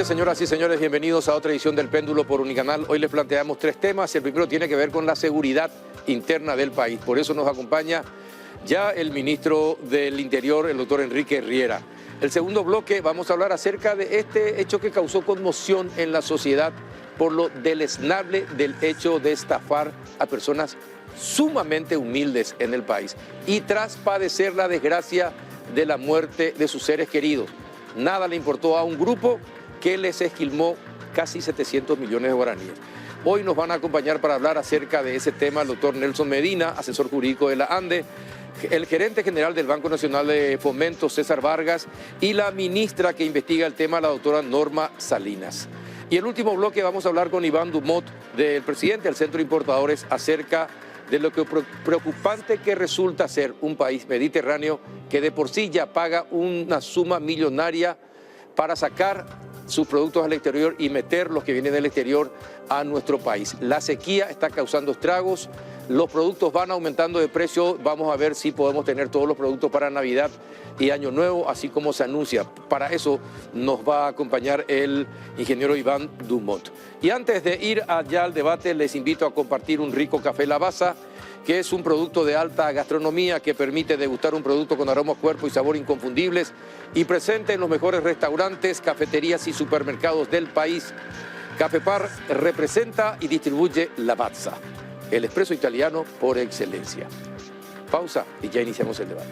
noches, señoras y señores. Bienvenidos a otra edición del Péndulo por Unicanal. Hoy les planteamos tres temas. El primero tiene que ver con la seguridad interna del país. Por eso nos acompaña ya el ministro del Interior, el doctor Enrique Riera. El segundo bloque vamos a hablar acerca de este hecho que causó conmoción en la sociedad por lo deleznable del hecho de estafar a personas sumamente humildes en el país y tras padecer la desgracia de la muerte de sus seres queridos. Nada le importó a un grupo que les esquilmó casi 700 millones de guaraníes. Hoy nos van a acompañar para hablar acerca de ese tema el doctor Nelson Medina, asesor jurídico de la ANDE, el gerente general del Banco Nacional de Fomento, César Vargas, y la ministra que investiga el tema, la doctora Norma Salinas. Y el último bloque vamos a hablar con Iván Dumont, del presidente del Centro de Importadores, acerca de lo que preocupante que resulta ser un país mediterráneo que de por sí ya paga una suma millonaria para sacar sus productos al exterior y meter los que vienen del exterior a nuestro país. La sequía está causando estragos, los productos van aumentando de precio, vamos a ver si podemos tener todos los productos para Navidad y Año Nuevo, así como se anuncia. Para eso nos va a acompañar el ingeniero Iván Dumont. Y antes de ir allá al debate, les invito a compartir un rico café Lavazza, que es un producto de alta gastronomía que permite degustar un producto con aroma, cuerpo y sabor inconfundibles y presente en los mejores restaurantes, cafeterías y supermercados del país. Cafepar representa y distribuye Lavazza, el espresso italiano por excelencia. Pausa y ya iniciamos el debate.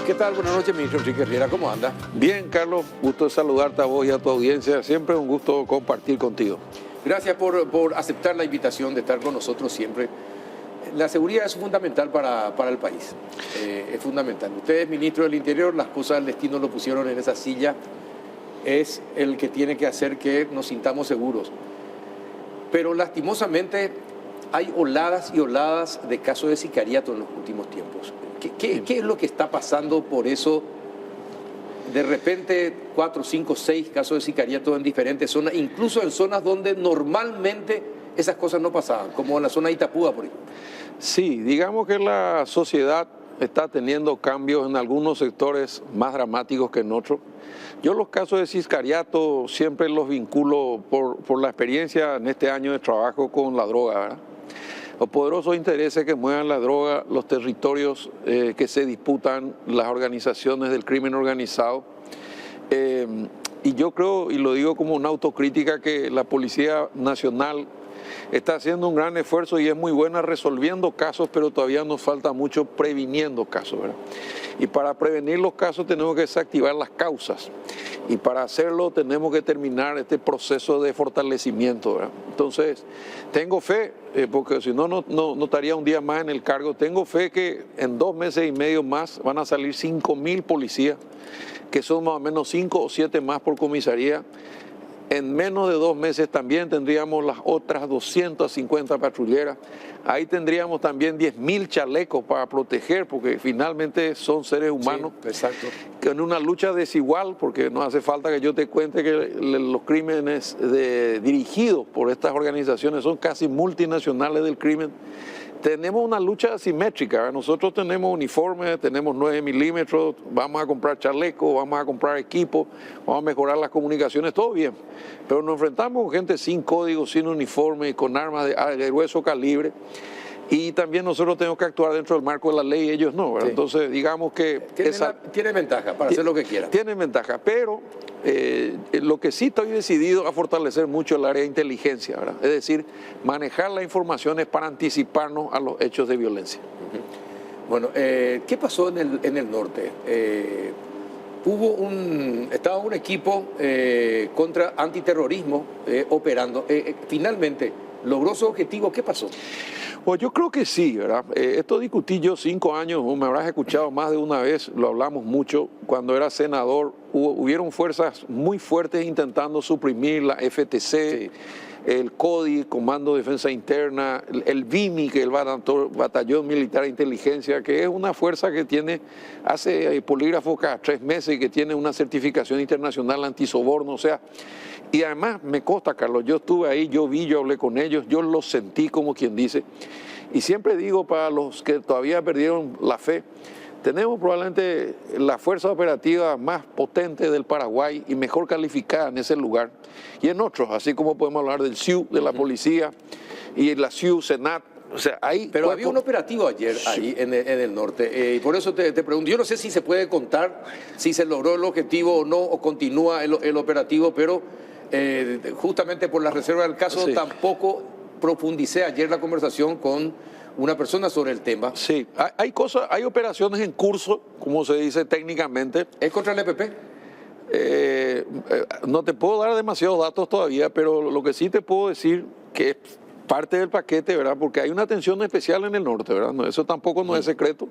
¿Qué tal? Buenas noches, ministro Enrique Riera. ¿Cómo anda? Bien, Carlos. Gusto de saludarte a vos y a tu audiencia. Siempre un gusto compartir contigo. Gracias por aceptar la invitación de estar con nosotros siempre. La seguridad es fundamental para el país. Es fundamental. Usted es ministro del Interior, las cosas del destino lo pusieron en esa silla. Es el que tiene que hacer que nos sintamos seguros. Pero lastimosamente hay oladas y oladas de casos de sicariato en los últimos tiempos. ¿Qué es lo que está pasando por eso? De repente 4, 5, 6 casos de sicariato en diferentes zonas, incluso en zonas donde normalmente esas cosas no pasaban, como en la zona de Itapúa, por ejemplo. Sí, digamos que la sociedad está teniendo cambios en algunos sectores más dramáticos que en otros. Yo los casos de sicariato siempre los vinculo por la experiencia en este año de trabajo con la droga, ¿verdad? Los poderosos intereses que muevan la droga, los territorios que se disputan, las organizaciones del crimen organizado. Y yo creo, y lo digo como una autocrítica, que la Policía Nacional está haciendo un gran esfuerzo y es muy buena resolviendo casos, pero todavía nos falta mucho previniendo casos, ¿verdad? Y para prevenir los casos tenemos que desactivar las causas. Y para hacerlo tenemos que terminar este proceso de fortalecimiento, ¿verdad? Entonces, tengo fe, porque si no, no estaría un día más en el cargo. Tengo fe que en 2 meses y medio más van a salir 5.000 policías, que son más o menos 5 o 7 más por comisaría. En menos de 2 meses también tendríamos las otras 250 patrulleras. Ahí tendríamos también 10.000 chalecos para proteger, porque finalmente son seres humanos. Sí, exacto. Que en una lucha desigual, porque no hace falta que yo te cuente que los crímenes dirigidos por estas organizaciones son casi multinacionales del crimen. Tenemos una lucha asimétrica. Nosotros tenemos uniformes, tenemos 9 milímetros, vamos a comprar chalecos, vamos a comprar equipos, vamos a mejorar las comunicaciones, todo bien. Pero nos enfrentamos con gente sin código, sin uniforme, con armas de grueso calibre. Y también nosotros tenemos que actuar dentro del marco de la ley y ellos no, ¿verdad? Sí. Entonces, digamos que... Tiene ventaja para hacer lo que quiera. Tiene ventaja, pero lo que sí estoy decidido a fortalecer mucho el área de inteligencia, ¿verdad? Es decir, manejar las informaciones para anticiparnos a los hechos de violencia. Bueno, ¿qué pasó en el norte? Estaba un equipo contra antiterrorismo operando. Finalmente, ¿logró su objetivo? ¿Qué pasó? Pues yo creo que sí, ¿verdad? Esto discutí yo 5 años, me habrás escuchado más de una vez, lo hablamos mucho. Cuando era senador, hubieron fuerzas muy fuertes intentando suprimir la FTC, Sí. el CODI, Comando de Defensa Interna, el BIMI, que es el Batallón Militar de Inteligencia, que es una fuerza que hace polígrafo cada 3 meses y que tiene una certificación internacional antisoborno, o sea, y además me consta, Carlos, yo estuve ahí, yo hablé con ellos, yo los sentí como quien dice, y siempre digo para los que todavía perdieron la fe, tenemos probablemente la fuerza operativa más potente del Paraguay y mejor calificada en ese lugar y en otros, así como podemos hablar del SIU, de la policía y la SIU, Senat. O sea, ahí Pero había un operativo ayer ahí en el norte, y por eso te pregunto, yo no sé si se puede contar si se logró el objetivo o no, o continúa el operativo, pero justamente por la reserva del caso Sí. tampoco profundicé ayer la conversación con una persona sobre el tema. Sí, hay operaciones en curso, como se dice técnicamente. ¿Es contra el EPP? No te puedo dar demasiados datos todavía, pero lo que sí te puedo decir que es parte del paquete, ¿verdad? Porque hay una atención especial en el norte, ¿verdad? No, eso tampoco no es secreto.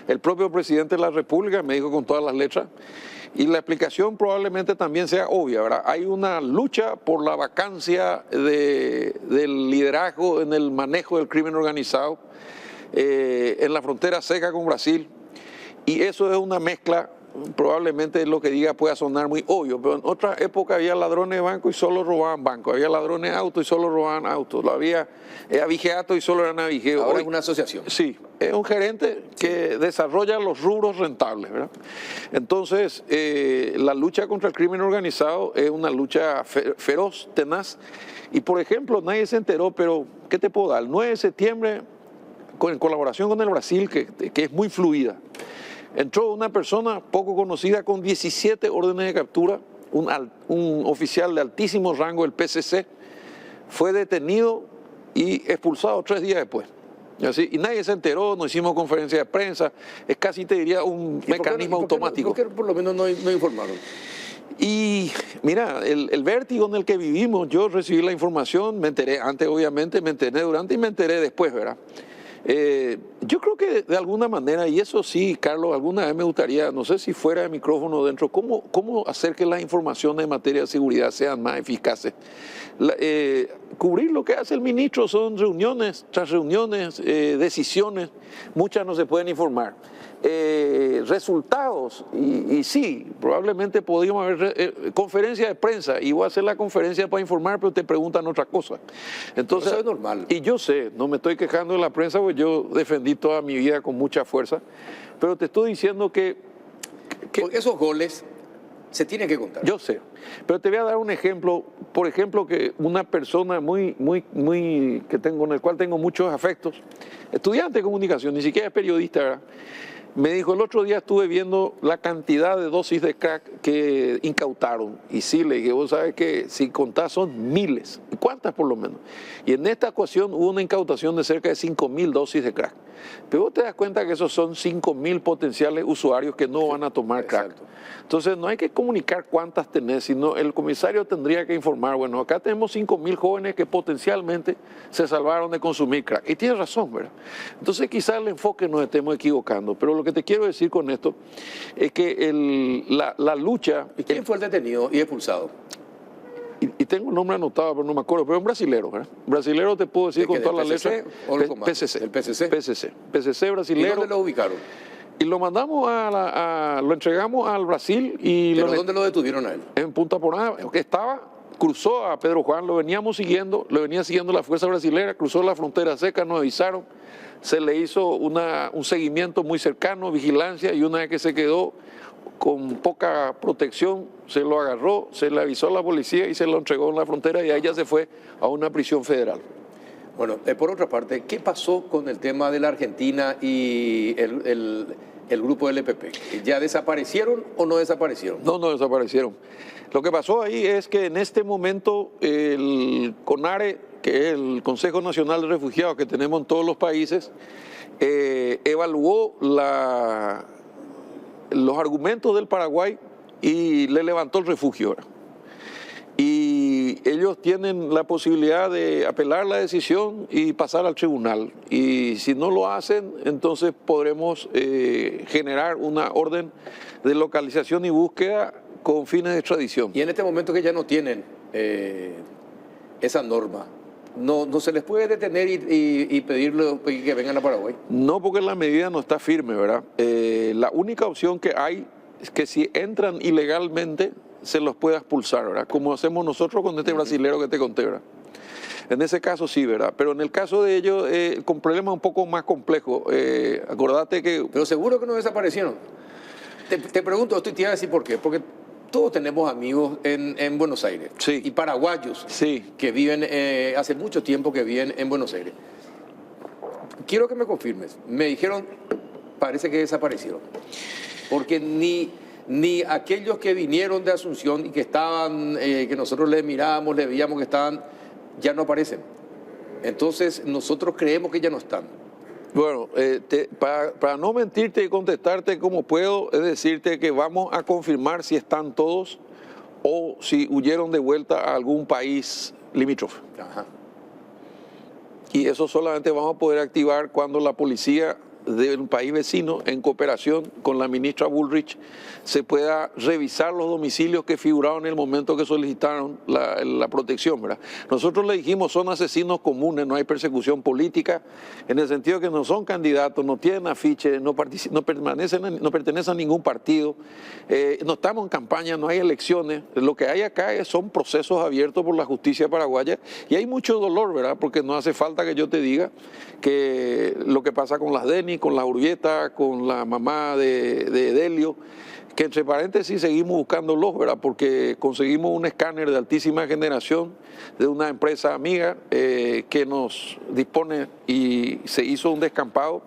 El propio presidente de la República me dijo con todas las letras. Y la explicación probablemente también sea obvia, ¿verdad? Hay una lucha por la vacancia del liderazgo en el manejo del crimen organizado en la frontera seca con Brasil. Y eso es una mezcla, probablemente lo que diga pueda sonar muy obvio, pero en otra época había ladrones de banco y solo robaban bancos, había ladrones de autos y solo robaban autos, había abigeatos y solo eran abigeos. Ahora es una asociación. Sí, es un gerente que desarrolla los rubros rentables, ¿verdad? Entonces, la lucha contra el crimen organizado es una lucha feroz, tenaz, y por ejemplo, nadie se enteró, pero ¿qué te puedo dar? El 9 de septiembre, en colaboración con el Brasil, que es muy fluida, entró una persona poco conocida con 17 órdenes de captura, un oficial de altísimo rango del PCC, fue detenido y expulsado 3 días después. Y nadie se enteró, no hicimos conferencia de prensa, es casi, te diría, un mecanismo automático. ¿Por qué por lo menos no informaron? Y mira, el vértigo en el que vivimos, yo recibí la información, me enteré antes obviamente, me enteré durante y me enteré después, ¿verdad? Yo creo que de alguna manera, y eso sí, Carlos, alguna vez me gustaría, no sé si fuera de micrófono dentro, cómo hacer que las informaciones en materia de seguridad sean más eficaces. Cubrir lo que hace el ministro son reuniones tras reuniones, decisiones, muchas no se pueden informar. Resultados, y sí, probablemente podríamos haber conferencia de prensa, y voy a hacer la conferencia para informar, pero te preguntan otra cosa. Entonces, eso es normal. Y yo sé, no me estoy quejando de la prensa, porque yo defendí toda mi vida con mucha fuerza, pero te estoy diciendo que porque esos goles se tienen que contar. yo sé, pero te voy a dar un ejemplo, por ejemplo, que una persona con el cual tengo muchos afectos, estudiante de comunicación, ni siquiera es periodista, ¿verdad? Me dijo, el otro día estuve viendo la cantidad de dosis de crack que incautaron. Y sí, le dije, vos sabes que si contás son miles. ¿Cuántas por lo menos? Y en esta ocasión hubo una incautación de cerca de 5.000 dosis de crack. Pero vos te das cuenta que esos son 5.000 potenciales usuarios que no van a tomar crack. Exacto. Entonces no hay que comunicar cuántas tenés, sino el comisario tendría que informar, bueno, acá tenemos 5.000 jóvenes que potencialmente se salvaron de consumir crack. Y tienes razón, ¿verdad? Entonces quizás el enfoque nos estemos equivocando, pero lo que te quiero decir con esto es que la lucha... ¿Y quién fue el detenido y expulsado? Y tengo un nombre anotado, pero no me acuerdo, pero es un brasilero, ¿verdad? Brasilero te puedo decir con todas las letras. ¿O el comando? PCC. ¿El PCC? PCC ¿Y brasilero. dónde lo ubicaron? Y lo mandamos lo entregamos al Brasil y ¿Pero dónde lo detuvieron a él? en Punta Porá, que cruzó a Pedro Juan, lo venía siguiendo la fuerza brasilera, cruzó la frontera seca, nos avisaron, se le hizo un seguimiento muy cercano, vigilancia, y una vez que se quedó con poca protección, se lo agarró, se le avisó a la policía y se lo entregó en la frontera, y ahí ya se fue a una prisión federal. Bueno, por otra parte, ¿qué pasó con el tema de la Argentina y el grupo del EPP? ¿Ya desaparecieron o no desaparecieron? No desaparecieron. Lo que pasó ahí es que en este momento el CONARE, que es el Consejo Nacional de Refugiados que tenemos en todos los países, evaluó los argumentos del Paraguay y le levantó el refugio. Y ellos tienen la posibilidad de apelar la decisión y pasar al tribunal. Y si no lo hacen, entonces podremos generar una orden de localización y búsqueda con fines de extradición. Y en este momento que ya no tienen esa norma, no se les puede detener y pedirle que vengan a Paraguay. No, porque la medida no está firme, ¿verdad? La única opción que hay es que si entran ilegalmente se los pueda expulsar, ¿verdad? Como hacemos nosotros con este brasilero que te conté, ¿verdad? En ese caso sí, ¿verdad? Pero en el caso de ellos, con problemas un poco más complejos, acordate que... Pero seguro que no desaparecieron. Te pregunto, te iba a decir por qué. Porque todos tenemos amigos en Buenos Aires. Sí. Y paraguayos que viven, hace mucho tiempo que viven en Buenos Aires. Quiero que me confirmes. Me dijeron, parece que desaparecieron. Porque ni aquellos que vinieron de Asunción y que estaban, que nosotros les mirábamos, les veíamos que estaban, ya no aparecen. Entonces nosotros creemos que ya no están. Bueno, para no mentirte y contestarte como puedo, es decirte que vamos a confirmar si están todos o si huyeron de vuelta a algún país limítrofe. Ajá. Y eso solamente vamos a poder activar cuando la policía de un país vecino, en cooperación con la ministra Bullrich, se pueda revisar los domicilios que figuraron en el momento que solicitaron la protección, ¿verdad? Nosotros le dijimos, son asesinos comunes, no hay persecución política, en el sentido que no son candidatos, no tienen afiche, no pertenecen a ningún partido, no estamos en campaña, no hay elecciones, lo que hay acá son procesos abiertos por la justicia paraguaya y hay mucho dolor, ¿verdad? Porque no hace falta que yo te diga que lo que pasa con las Denis, con la Urbieta, con la mamá de Delio, que entre paréntesis seguimos buscándolos, ¿verdad? Porque conseguimos un escáner de altísima generación de una empresa amiga que nos dispone y se hizo un descampado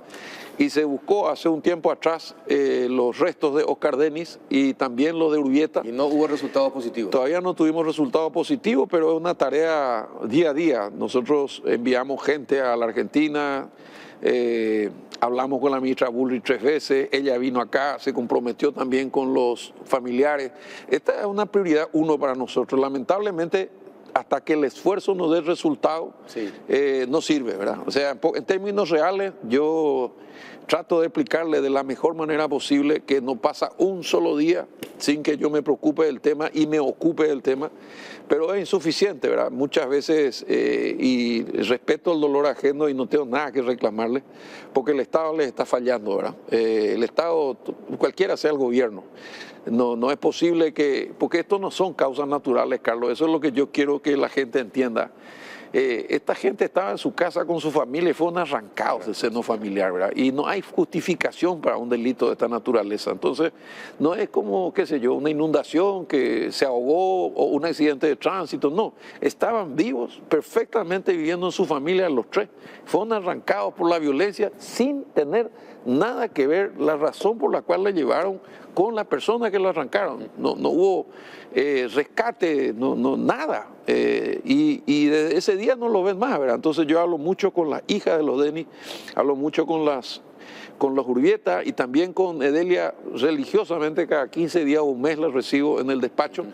y se buscó hace un tiempo atrás los restos de Oscar Denis y también los de Urbieta. Y no hubo resultados positivos. Todavía no tuvimos resultados positivos, pero es una tarea día a día. Nosotros enviamos gente a la Argentina, hablamos con la ministra Bullrich 3 veces, ella vino acá, se comprometió también con los familiares. Esta es una prioridad uno para nosotros. Lamentablemente, hasta que el esfuerzo nos dé resultado, no sirve, ¿verdad? O sea, en términos reales, yo trato de explicarle de la mejor manera posible que no pasa un solo día sin que yo me preocupe del tema y me ocupe del tema, pero es insuficiente, ¿verdad? Muchas veces, y respeto el dolor ajeno y no tengo nada que reclamarle, porque el Estado les está fallando, ¿verdad? El Estado, cualquiera sea el gobierno, no es posible que, porque esto no son causas naturales, Carlos, eso es lo que yo quiero que la gente entienda. Esta gente estaba en su casa con su familia y fueron arrancados del seno familiar, ¿verdad? Y no hay justificación para un delito de esta naturaleza. Entonces, no es como, qué sé yo, una inundación que se ahogó o un accidente de tránsito, no. Estaban vivos, perfectamente viviendo en su familia los tres. Fueron arrancados por la violencia sin tener nada que ver la razón por la cual le llevaron con la persona que lo arrancaron. No hubo rescate, nada. Y desde ese día no lo ven más, ¿verdad? Entonces yo hablo mucho con las hijas de los Denis, hablo mucho con los Urbieta y también con Edelia religiosamente cada 15 días o un mes la recibo en el despacho.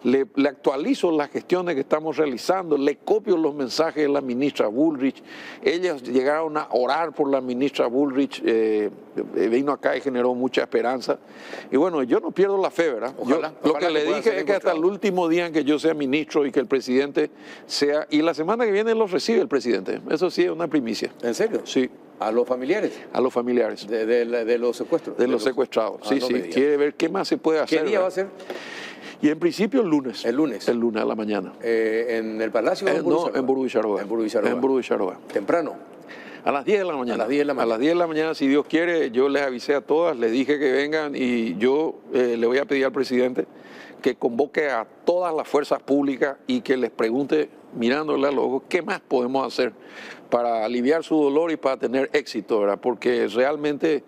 Le actualizo las gestiones que estamos realizando, le copio los mensajes de la ministra Bullrich. Ellas llegaron a orar por la ministra Bullrich, vino acá y generó mucha esperanza. Y bueno, yo no pierdo la fe, ¿verdad? Ojalá, lo que le dije es que hasta el último día en que yo sea ministro y que el presidente sea... Y la semana que viene lo recibe el presidente. Eso sí es una primicia. ¿En serio? Sí. ¿A los familiares? A los familiares. De los secuestros. De los secuestrados, sí. Quiere ver qué más se puede hacer. ¿Qué día va a ser? Y en principio el lunes. El lunes. El lunes a la mañana. ¿En el Palacio? No, en Burubicharroa. En Burubicharroa. En Burubicharroa. ¿Temprano? A las 10 de la mañana. A las 10 de la mañana. A las 10 de la mañana, si Dios quiere, yo les avisé a todas, les dije que vengan y yo le voy a pedir al presidente que convoque a todas las fuerzas públicas y que les pregunte, mirándole a los ojos, qué más podemos hacer para aliviar su dolor y para tener éxito, ¿verdad? Porque realmente,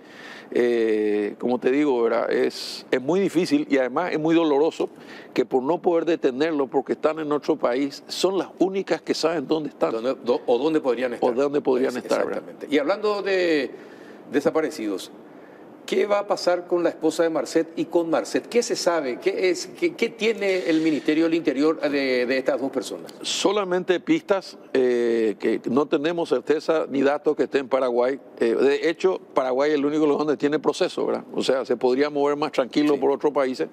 como te digo, ¿verdad? Es muy difícil y además es muy doloroso que por no poder detenerlo porque están en otro país, son las únicas que saben dónde están. O dónde podrían estar. O dónde podrían estar, exactamente. ¿Verdad? Y hablando de desaparecidos, ¿Qué va a pasar con la esposa de Marcet y con Marcet? ¿Qué se sabe? ¿Qué tiene el Ministerio del Interior de estas dos personas? Solamente pistas, que no tenemos certeza ni datos que esté en Paraguay. De hecho, Paraguay es el único lugar donde tiene proceso, ¿verdad? O sea, se podría mover más tranquilo por otros países.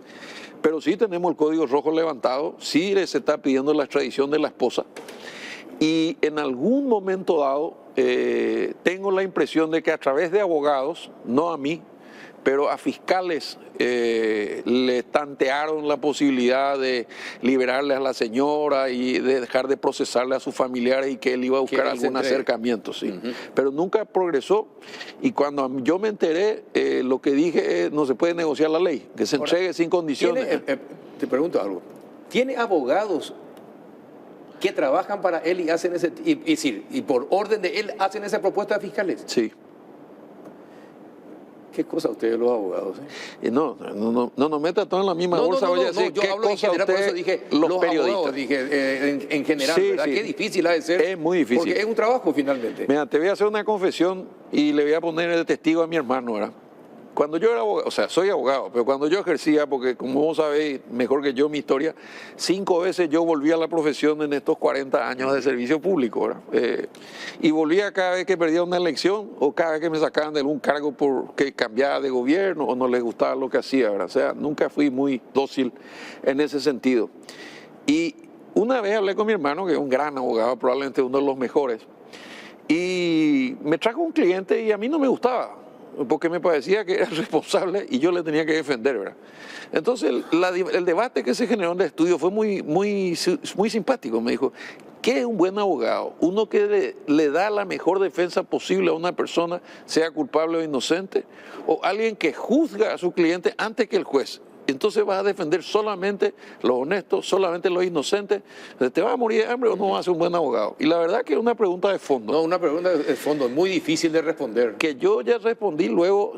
Pero sí tenemos el código rojo levantado, sí se está pidiendo la extradición de la esposa. Y en algún momento dado, tengo la impresión de que a través de abogados, no a mí, pero a fiscales le tantearon la posibilidad de liberarle a la señora y de dejar de procesarle a sus familiares y que él iba a buscar algún acercamiento, sí. Pero nunca progresó, y cuando yo me enteré, lo que dije es, no se puede negociar la ley, que se entregue sin condiciones. Te pregunto algo, ¿tiene abogados que trabajan para él y hacen y por orden de él hacen esa propuesta a fiscales? Sí. ¿Qué cosa ustedes los abogados? No nos meta todo en la misma bolsa. Yo hablo en general, por eso dije los periodistas. Abogados, dije en general, sí, ¿verdad? Sí. Qué difícil ha de ser. Es muy difícil. Porque es un trabajo finalmente. Mira, te voy a hacer una confesión y le voy a poner de testigo a mi hermano, ¿verdad? Cuando yo era abogado, o sea, soy abogado, pero cuando yo ejercía, porque como vos sabéis mejor que yo mi historia, 5 veces yo volví a la profesión en estos 40 años de servicio público, ¿verdad? Y volvía cada vez que perdía una elección o cada vez que me sacaban de algún cargo porque cambiaba de gobierno o no les gustaba lo que hacía, ¿verdad? O sea, nunca fui muy dócil en ese sentido. Y una vez hablé con mi hermano, que es un gran abogado, probablemente uno de los mejores, y me trajo un cliente y a mí no me gustaba, porque me parecía que era responsable y yo le tenía que defender, ¿verdad? Entonces el debate que se generó en el estudio fue muy simpático. Me dijo, ¿qué es un buen abogado? Uno que le da la mejor defensa posible a una persona, sea culpable o inocente, o alguien que juzga a su cliente antes que el juez. Entonces vas a defender solamente los honestos, solamente los inocentes. ¿Te vas a morir de hambre o no vas a ser un buen abogado? Y la verdad que es una pregunta de fondo. No, una pregunta de fondo, muy difícil de responder. Que yo ya respondí luego,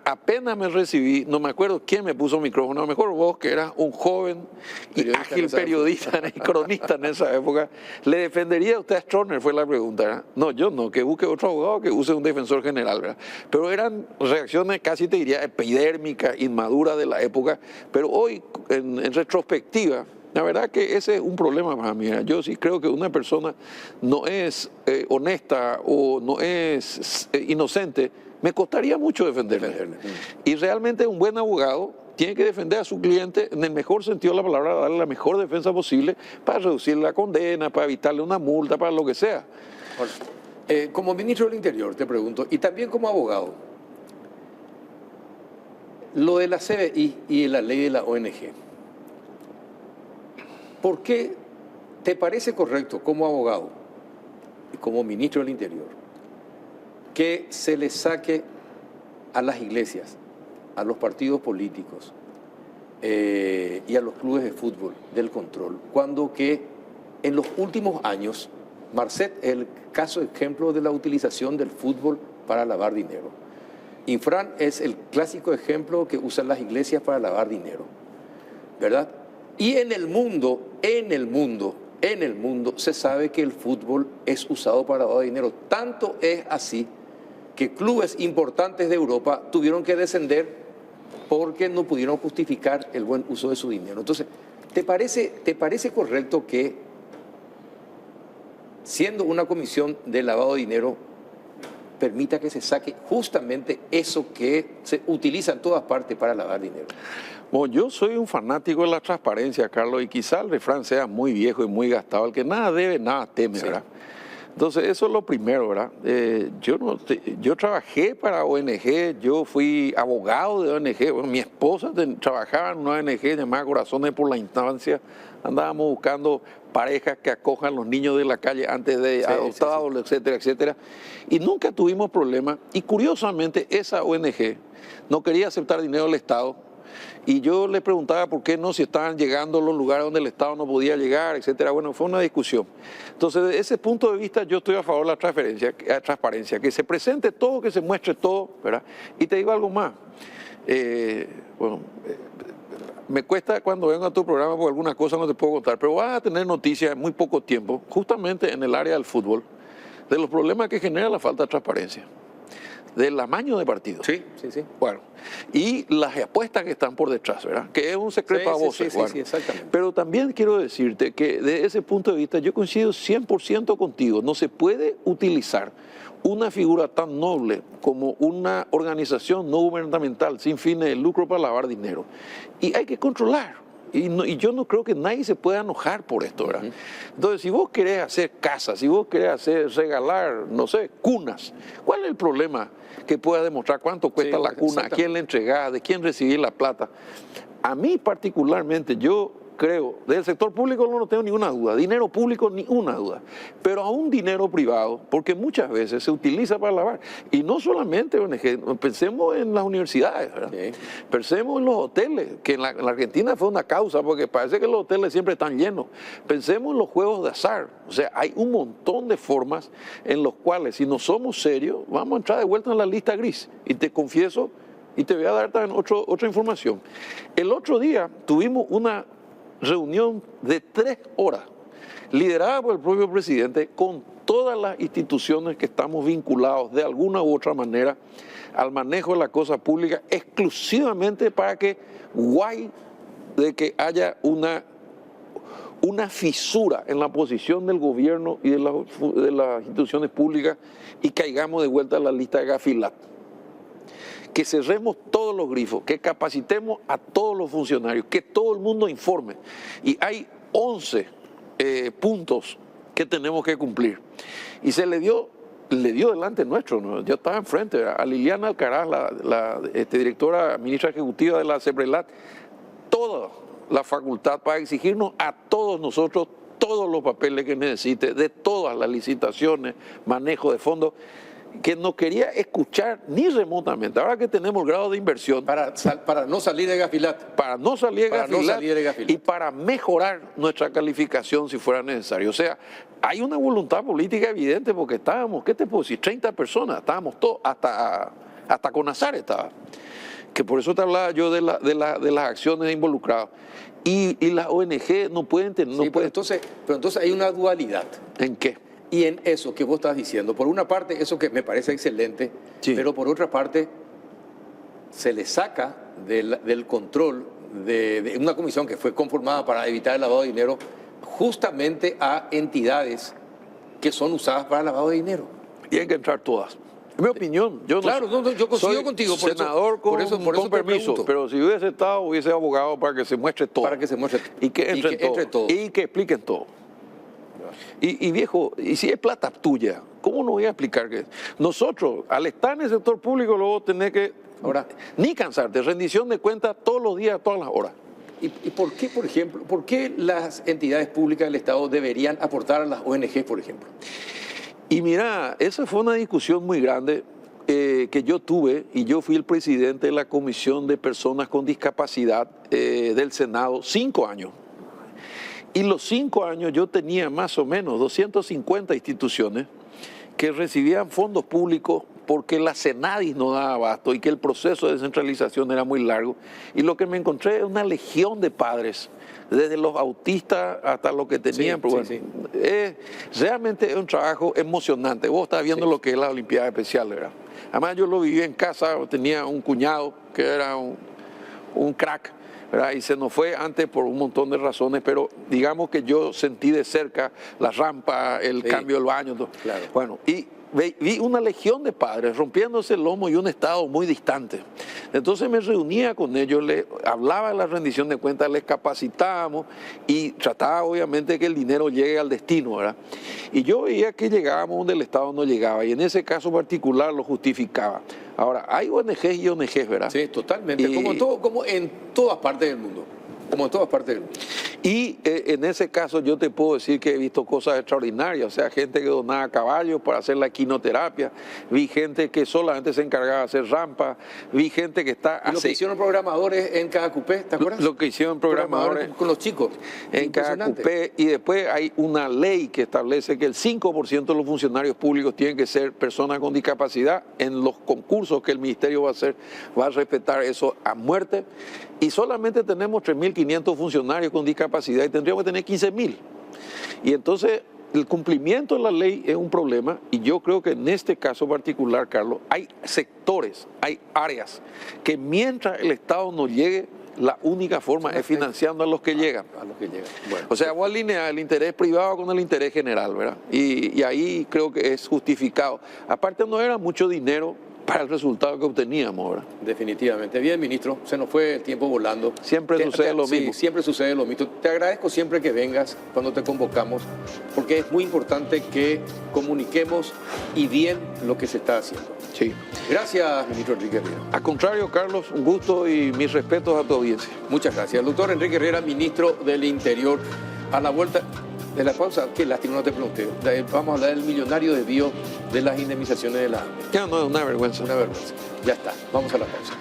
apenas me recibí, no me acuerdo quién me puso micrófono, a lo mejor vos, que eras un joven y ágil periodista y cronista en esa época, ¿le defendería a usted a Stroessner? Fue la pregunta, ¿verdad? No, yo no, que busque otro abogado, que use un defensor general, ¿verdad? Pero eran reacciones casi te diría epidérmicas, inmaduras de la época. Pero hoy, en retrospectiva, la verdad que ese es un problema para mí. Yo sí creo que una persona no es honesta o no es inocente, me costaría mucho defenderla. Y realmente un buen abogado tiene que defender a su cliente en el mejor sentido de la palabra, darle la mejor defensa posible para reducir la condena, para evitarle una multa, para lo que sea. Como ministro del Interior, te pregunto, y también como abogado, lo de la CBI y la ley de la ONG, ¿por qué te parece correcto como abogado y como ministro del Interior que se le saque a las iglesias, a los partidos políticos y a los clubes de fútbol del control, cuando que en los últimos años Marcet es el caso ejemplo de la utilización del fútbol para lavar dinero? Infran es el clásico ejemplo que usan las iglesias para lavar dinero, ¿verdad? Y en el mundo se sabe que el fútbol es usado para lavar dinero. Tanto es así que clubes importantes de Europa tuvieron que descender porque no pudieron justificar el buen uso de su dinero. Entonces, ¿te parece correcto que, siendo una comisión de lavado de dinero, permita que se saque justamente eso que se utiliza en todas partes para lavar dinero? Bueno, yo soy un fanático de la transparencia, Carlos, y quizá el refrán sea muy viejo y muy gastado. El que nada debe, nada teme, sí, ¿verdad? Entonces, eso es lo primero, ¿verdad? Yo trabajé para ONG, yo fui abogado de ONG. Bueno, mi esposa trabajaba en una ONG llamada Corazones por la Infancia. Andábamos buscando parejas que acojan a los niños de la calle antes de adoptados, etcétera, etcétera. Y nunca tuvimos problemas. Y curiosamente, esa ONG no quería aceptar dinero del Estado. Y yo le preguntaba por qué no, si estaban llegando a los lugares donde el Estado no podía llegar, etcétera. Bueno, fue una discusión. Entonces, desde ese punto de vista, yo estoy a favor de la transparencia, que se presente todo, que se muestre todo, ¿verdad? Y te digo algo más. Me cuesta cuando vengo a tu programa porque algunas cosas no te puedo contar, pero vas a tener noticias en muy poco tiempo, justamente en el área del fútbol, de los problemas que genera la falta de transparencia. del amaño de partidos. Sí, sí, sí. Bueno, y las apuestas que están por detrás, ¿verdad? Que es un secreto a voces. Sí, bueno, sí, exactamente. Pero también quiero decirte que desde ese punto de vista yo coincido 100% contigo. No se puede utilizar una figura tan noble como una organización no gubernamental sin fines de lucro para lavar dinero. Y hay que controlar. Y yo no creo que nadie se pueda enojar por esto, ¿verdad? Entonces, si vos querés hacer casas, si vos querés regalar, no sé, cunas, ¿cuál es el problema que pueda demostrar cuánto cuesta la cuna, a quién le entregás, de quién recibís la plata? A mí particularmente, yo creo, del sector público no tengo ninguna duda, dinero público ninguna duda, pero aún dinero privado, porque muchas veces se utiliza para lavar. Y no solamente ONG, pensemos en las universidades, ¿verdad? Sí. Pensemos en los hoteles, que en la Argentina fue una causa, porque parece que los hoteles siempre están llenos. Pensemos en los juegos de azar, o sea, hay un montón de formas en los cuales, si no somos serios, vamos a entrar de vuelta en la lista gris. Y te confieso, y te voy a dar también otra información. El otro día tuvimos una reunión de 3 horas, liderada por el propio presidente, con todas las instituciones que estamos vinculados de alguna u otra manera al manejo de la cosa pública, exclusivamente para que guay de que haya una fisura en la posición del gobierno y de las instituciones públicas y caigamos de vuelta a la lista de Gafilat. Que cerremos todos los grifos, que capacitemos a todos los funcionarios, que todo el mundo informe. Y hay 11 puntos que tenemos que cumplir. Y se le dio delante nuestro, ¿no? Yo estaba enfrente a Liliana Alcaraz, la directora ministra ejecutiva de la CEPRELAT, toda la facultad para exigirnos a todos nosotros todos los papeles que necesite, de todas las licitaciones, manejo de fondos, que no quería escuchar ni remotamente. Ahora que tenemos el grado de inversión... Para no salir de Gafilat. Para no salir de Gafilat y para mejorar nuestra calificación si fuera necesario. O sea, hay una voluntad política evidente porque estábamos, ¿qué te puedo decir? 30 personas, estábamos todos, hasta Conazar estaba. Que por eso te hablaba yo de las acciones involucradas. Y las ONG no pueden tener... Sí, pero entonces hay una dualidad. ¿En qué? Y en eso que vos estás diciendo, por una parte, eso que me parece excelente, sí, pero por otra parte, se le saca del control de una comisión que fue conformada para evitar el lavado de dinero justamente a entidades que son usadas para el lavado de dinero. Tienen que entrar todas. En mi opinión, yo coincido contigo. Senador por eso con permiso, pero si hubiese estado, hubiese abogado para que se muestre todo. Para que se muestre todo. Y que entre todo. Y que expliquen todo. Y viejo, y si es plata tuya, ¿cómo no voy a explicar que nosotros, al estar en el sector público, luego tenés que ni cansarte, rendición de cuentas todos los días, todas las horas? ¿Y por qué, por ejemplo, por qué las entidades públicas del Estado deberían aportar a las ONG, por ejemplo? Y mira, esa fue una discusión muy grande que yo tuve, y yo fui el presidente de la Comisión de Personas con Discapacidad del Senado 5 años. Y los 5 años yo tenía más o menos 250 instituciones que recibían fondos públicos porque la Senadis no daba abasto y que el proceso de descentralización era muy largo. Y lo que me encontré es una legión de padres, desde los autistas hasta los que tenían. Sí, realmente es un trabajo emocionante. Vos estás viendo lo que es la Olimpiada Especial, ¿verdad? Además yo lo viví en casa, tenía un cuñado que era un crack, ¿verdad? Y se nos fue antes por un montón de razones, pero digamos que yo sentí de cerca la rampa, el cambio del baño. Claro. Bueno, y vi una legión de padres rompiéndose el lomo y un estado muy distante. Entonces me reunía con ellos, les hablaba de la rendición de cuentas, les capacitábamos y trataba obviamente que el dinero llegue al destino, ¿verdad? Y yo veía que llegábamos donde el Estado no llegaba y en ese caso particular lo justificaba. Ahora, hay ONGs y ONGs, ¿verdad? Sí, totalmente, como en todas partes del mundo. Como en todas partes del mundo. Y en ese caso yo te puedo decir que he visto cosas extraordinarias, o sea, gente que donaba caballos para hacer la quinoterapia, vi gente que solamente se encargaba de hacer rampas, vi gente que está... Lo que hicieron programadores en Cajacupé, ¿te acuerdas? Lo que hicieron programadores con los chicos. En Cajacupé, y después hay una ley que establece que el 5% de los funcionarios públicos tienen que ser personas con discapacidad. En los concursos que el ministerio va a hacer, va a respetar eso a muerte, y solamente tenemos 3.500 funcionarios con discapacidad y tendríamos que tener 15.000. Y entonces el cumplimiento de la ley es un problema y yo creo que en este caso particular, Carlos, hay sectores, hay áreas que mientras el Estado no llegue, la única forma es financiando a los que llegan. A los que llegan. Bueno. O sea, vos alinear el interés privado con el interés general, ¿verdad? Y ahí creo que es justificado. Aparte no era mucho dinero para el resultado que obteníamos, ¿verdad? Definitivamente. Bien, ministro, se nos fue el tiempo volando. Siempre sucede lo mismo. Sí, siempre sucede lo mismo. Te agradezco siempre que vengas cuando te convocamos, porque es muy importante que comuniquemos y bien lo que se está haciendo. Sí. Gracias, ministro Enrique Herrera. Al contrario, Carlos, un gusto y mis respetos a tu audiencia. Muchas gracias. El doctor Enrique Herrera, ministro del Interior. A la vuelta de la pausa, qué lástima, no te pregunté. Vamos a hablar del millonario desvío de las indemnizaciones de la ANDE. Ya no es una vergüenza. Una vergüenza. Ya está. Vamos a la pausa.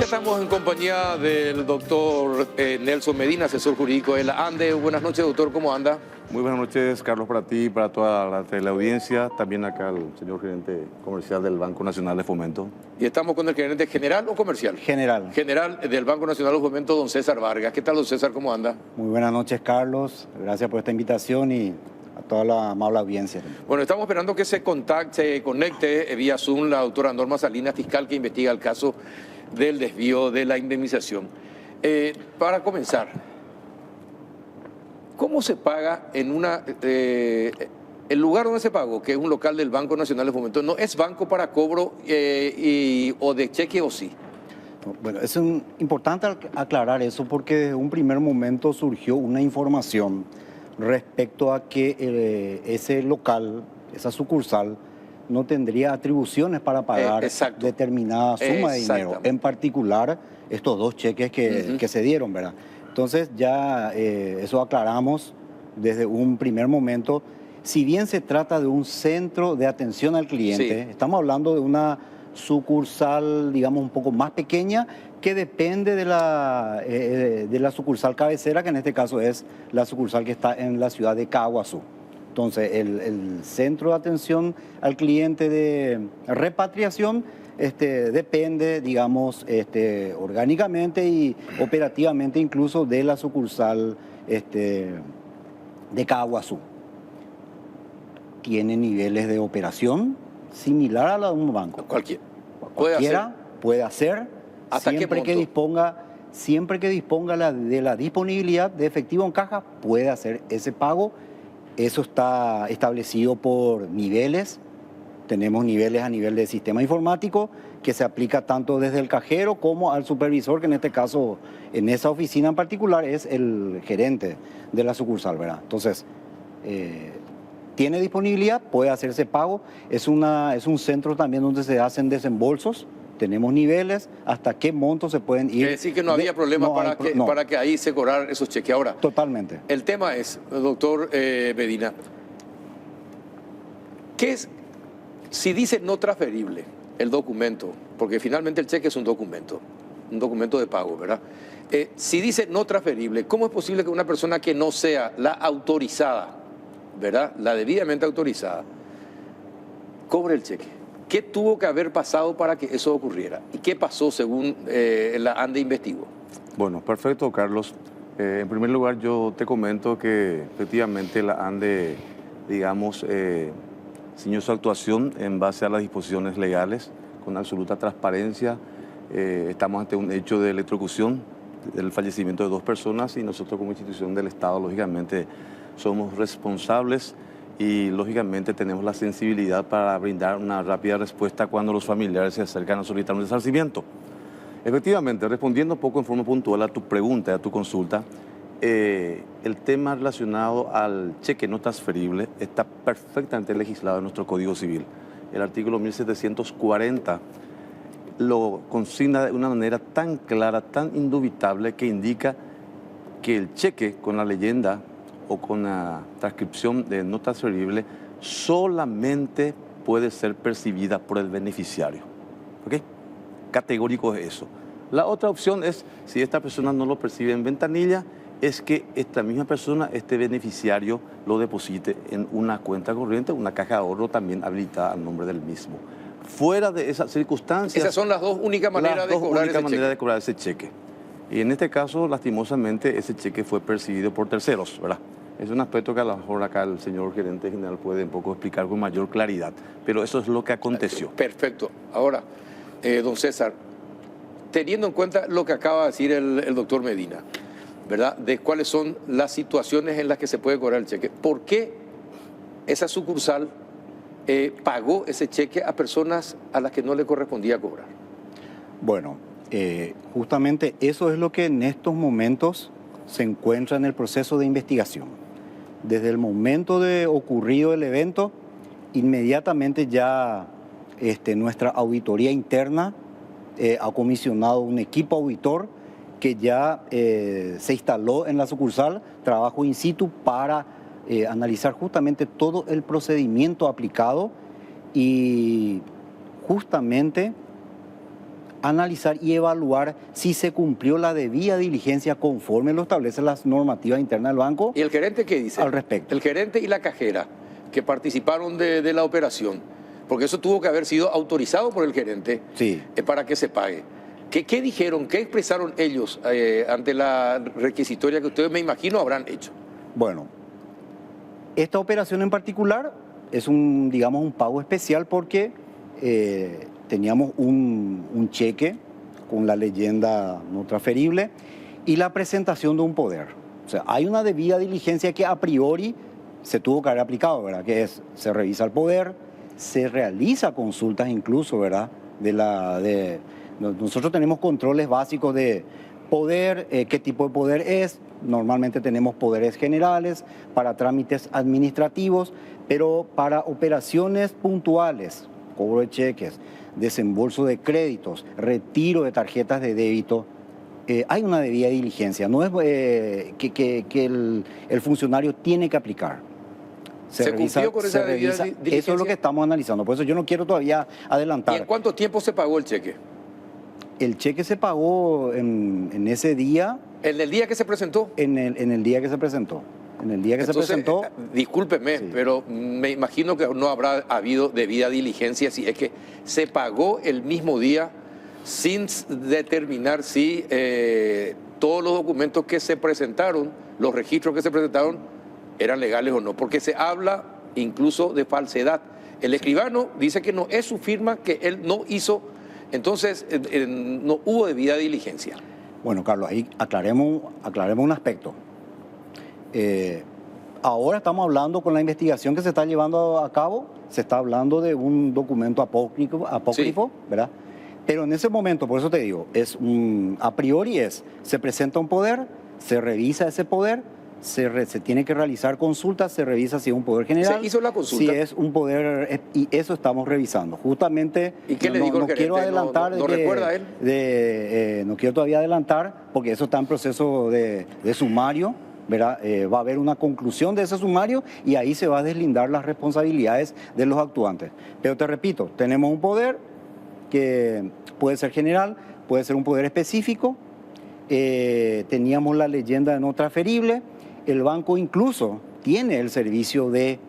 Estamos en compañía del doctor Nelson Medina, asesor jurídico de la ANDE. Buenas noches, doctor, ¿cómo anda? Muy buenas noches, Carlos, para ti y para toda la teleaudiencia. También acá el señor gerente comercial del Banco Nacional de Fomento. Y estamos con el gerente general o comercial. General. General del Banco Nacional de Fomento, don César Vargas. ¿Qué tal, don César, cómo anda? Muy buenas noches, Carlos. Gracias por esta invitación y a toda la amable audiencia. Bueno, estamos esperando que se conecte vía Zoom la doctora Norma Salinas, fiscal que investiga el caso del desvío de la indemnización. Para comenzar, ¿cómo se paga en una... el lugar donde se pagó, que es un local del Banco Nacional de Fomento, ¿no es banco para cobro o de cheque o sí? Bueno, es importante aclarar eso porque desde un primer momento surgió una información respecto a que ese local, esa sucursal, no tendría atribuciones para pagar determinada suma de dinero. En particular, estos dos cheques que se dieron, ¿verdad? Entonces ya eso aclaramos desde un primer momento. Si bien se trata de un centro de atención al cliente, estamos hablando de una sucursal, digamos, un poco más pequeña, que depende de la sucursal cabecera, que en este caso es la sucursal que está en la ciudad de Caaguazú. Entonces, el centro de atención al cliente de repatriación depende, digamos, orgánicamente y operativamente incluso de la sucursal de Caaguazú. Tiene niveles de operación similar a la de un banco. Cualquiera puede hacer siempre que disponga de la disponibilidad de efectivo en caja, puede hacer ese pago. Eso está establecido por niveles. Tenemos niveles a nivel de sistema informático que se aplica tanto desde el cajero como al supervisor, que en este caso, en esa oficina en particular, es el gerente de la sucursal, ¿verdad? Entonces, tiene disponibilidad, puede hacerse pago. Es un centro también donde se hacen desembolsos. Tenemos niveles, hasta qué montos se pueden ir. Es decir, que no había problema para que ahí se cobraran esos cheques. Ahora, totalmente. El tema es, doctor Medina, ¿qué es? Si dice no transferible el documento, porque finalmente el cheque es un documento de pago, ¿verdad? Si dice no transferible, ¿cómo es posible que una persona que no sea la autorizada, ¿verdad? La debidamente autorizada, cobre el cheque? ¿Qué tuvo que haber pasado para que eso ocurriera? ¿Y qué pasó según la ANDE investigó? Bueno, perfecto, Carlos. En primer lugar, yo te comento que efectivamente la ANDE, digamos, ciñó su actuación en base a las disposiciones legales, con absoluta transparencia. Estamos ante un hecho de electrocución, del fallecimiento de 2 personas y nosotros como institución del Estado, lógicamente, somos responsables y lógicamente tenemos la sensibilidad para brindar una rápida respuesta cuando los familiares se acercan a solicitar un resarcimiento. Efectivamente, respondiendo un poco en forma puntual a tu pregunta, a tu consulta, el tema relacionado al cheque no transferible está perfectamente legislado en nuestro Código Civil. El artículo 1740 lo consigna de una manera tan clara, tan indubitable, que indica que el cheque con la leyenda o con la transcripción de no transferible solamente puede ser percibida por el beneficiario. ¿Ok? categórico es eso. La otra opción es, si esta persona no lo percibe en ventanilla, es que esta misma persona, este beneficiario, lo deposite en una cuenta corriente, una caja de ahorro también habilitada al nombre del mismo. Fuera de esas circunstancias... Esas son las dos únicas maneras de cobrar ese cheque. Y en este caso, lastimosamente, ese cheque fue percibido por terceros, ¿verdad? Es un aspecto que a lo mejor acá el señor gerente general puede un poco explicar con mayor claridad, pero eso es lo que aconteció. Perfecto. Ahora, don César, teniendo en cuenta lo que acaba de decir el doctor Medina, ¿verdad? De cuáles son las situaciones en las que se puede cobrar el cheque. ¿Por qué esa sucursal pagó ese cheque a personas a las que no le correspondía cobrar? Bueno, justamente eso es lo que en estos momentos se encuentra en el proceso de investigación. Desde el momento de ocurrido el evento, inmediatamente ya nuestra auditoría interna ha comisionado un equipo auditor que ya se instaló en la sucursal, trabajo in situ para analizar justamente todo el procedimiento aplicado y justamente analizar y evaluar si se cumplió la debida diligencia conforme lo establecen las normativas internas del banco. ¿Y el gerente qué dice? Al respecto. El gerente y la cajera que participaron de la operación, porque eso tuvo que haber sido autorizado por el gerente, sí, para que se pague. ¿Qué dijeron, qué expresaron ellos ante la requisitoria que ustedes, me imagino, habrán hecho? Bueno, esta operación en particular es digamos, un pago especial porque teníamos un cheque con la leyenda no transferible y la presentación de un poder. O sea, hay una debida diligencia que a priori se tuvo que haber aplicado, ¿verdad? Que es, se revisa el poder, se realiza consultas incluso, ¿verdad? Nosotros tenemos controles básicos de poder, qué tipo de poder es. Normalmente tenemos poderes generales para trámites administrativos, pero para operaciones puntuales, cobro de cheques, desembolso de créditos, retiro de tarjetas de débito, hay una debida diligencia. No es que el funcionario tiene que aplicar. ¿Se cumplió con esa debida diligencia? Eso es lo que estamos analizando. Por eso yo no quiero todavía adelantar. ¿Y en cuánto tiempo se pagó el cheque? El cheque se pagó en ese día. ¿En el día que se presentó? En el día que se presentó. En el día que Entonces, se presentó. Discúlpeme, sí, pero me imagino que no habrá habido debida diligencia si es que se pagó el mismo día sin determinar si todos los documentos que se presentaron, los registros que se presentaron, eran legales o no. Porque se habla incluso de falsedad. El escribano dice que no es su firma, que él no hizo. Entonces, no hubo debida diligencia. Bueno, Carlos, ahí aclaremos un aspecto. Ahora estamos hablando con la investigación que se está llevando a cabo, se está hablando de un documento apócrifo, sí, ¿verdad? Pero en ese momento, por eso te digo, a priori se presenta un poder, se revisa ese poder, se tiene que realizar consultas, se revisa si es un poder general. ¿Se hizo la consulta? Si es un poder, y eso estamos revisando. Justamente, ¿y qué le dijo el gerente? Quiero adelantar ¿No recuerda él? No quiero todavía adelantar, porque eso está en proceso de sumario, ¿verdad? Va a haber una conclusión de ese sumario y ahí se va a deslindar las responsabilidades de los actuantes. Pero te repito, tenemos un poder que puede ser general, puede ser un poder específico, teníamos la leyenda de no transferible. El banco incluso tiene el servicio de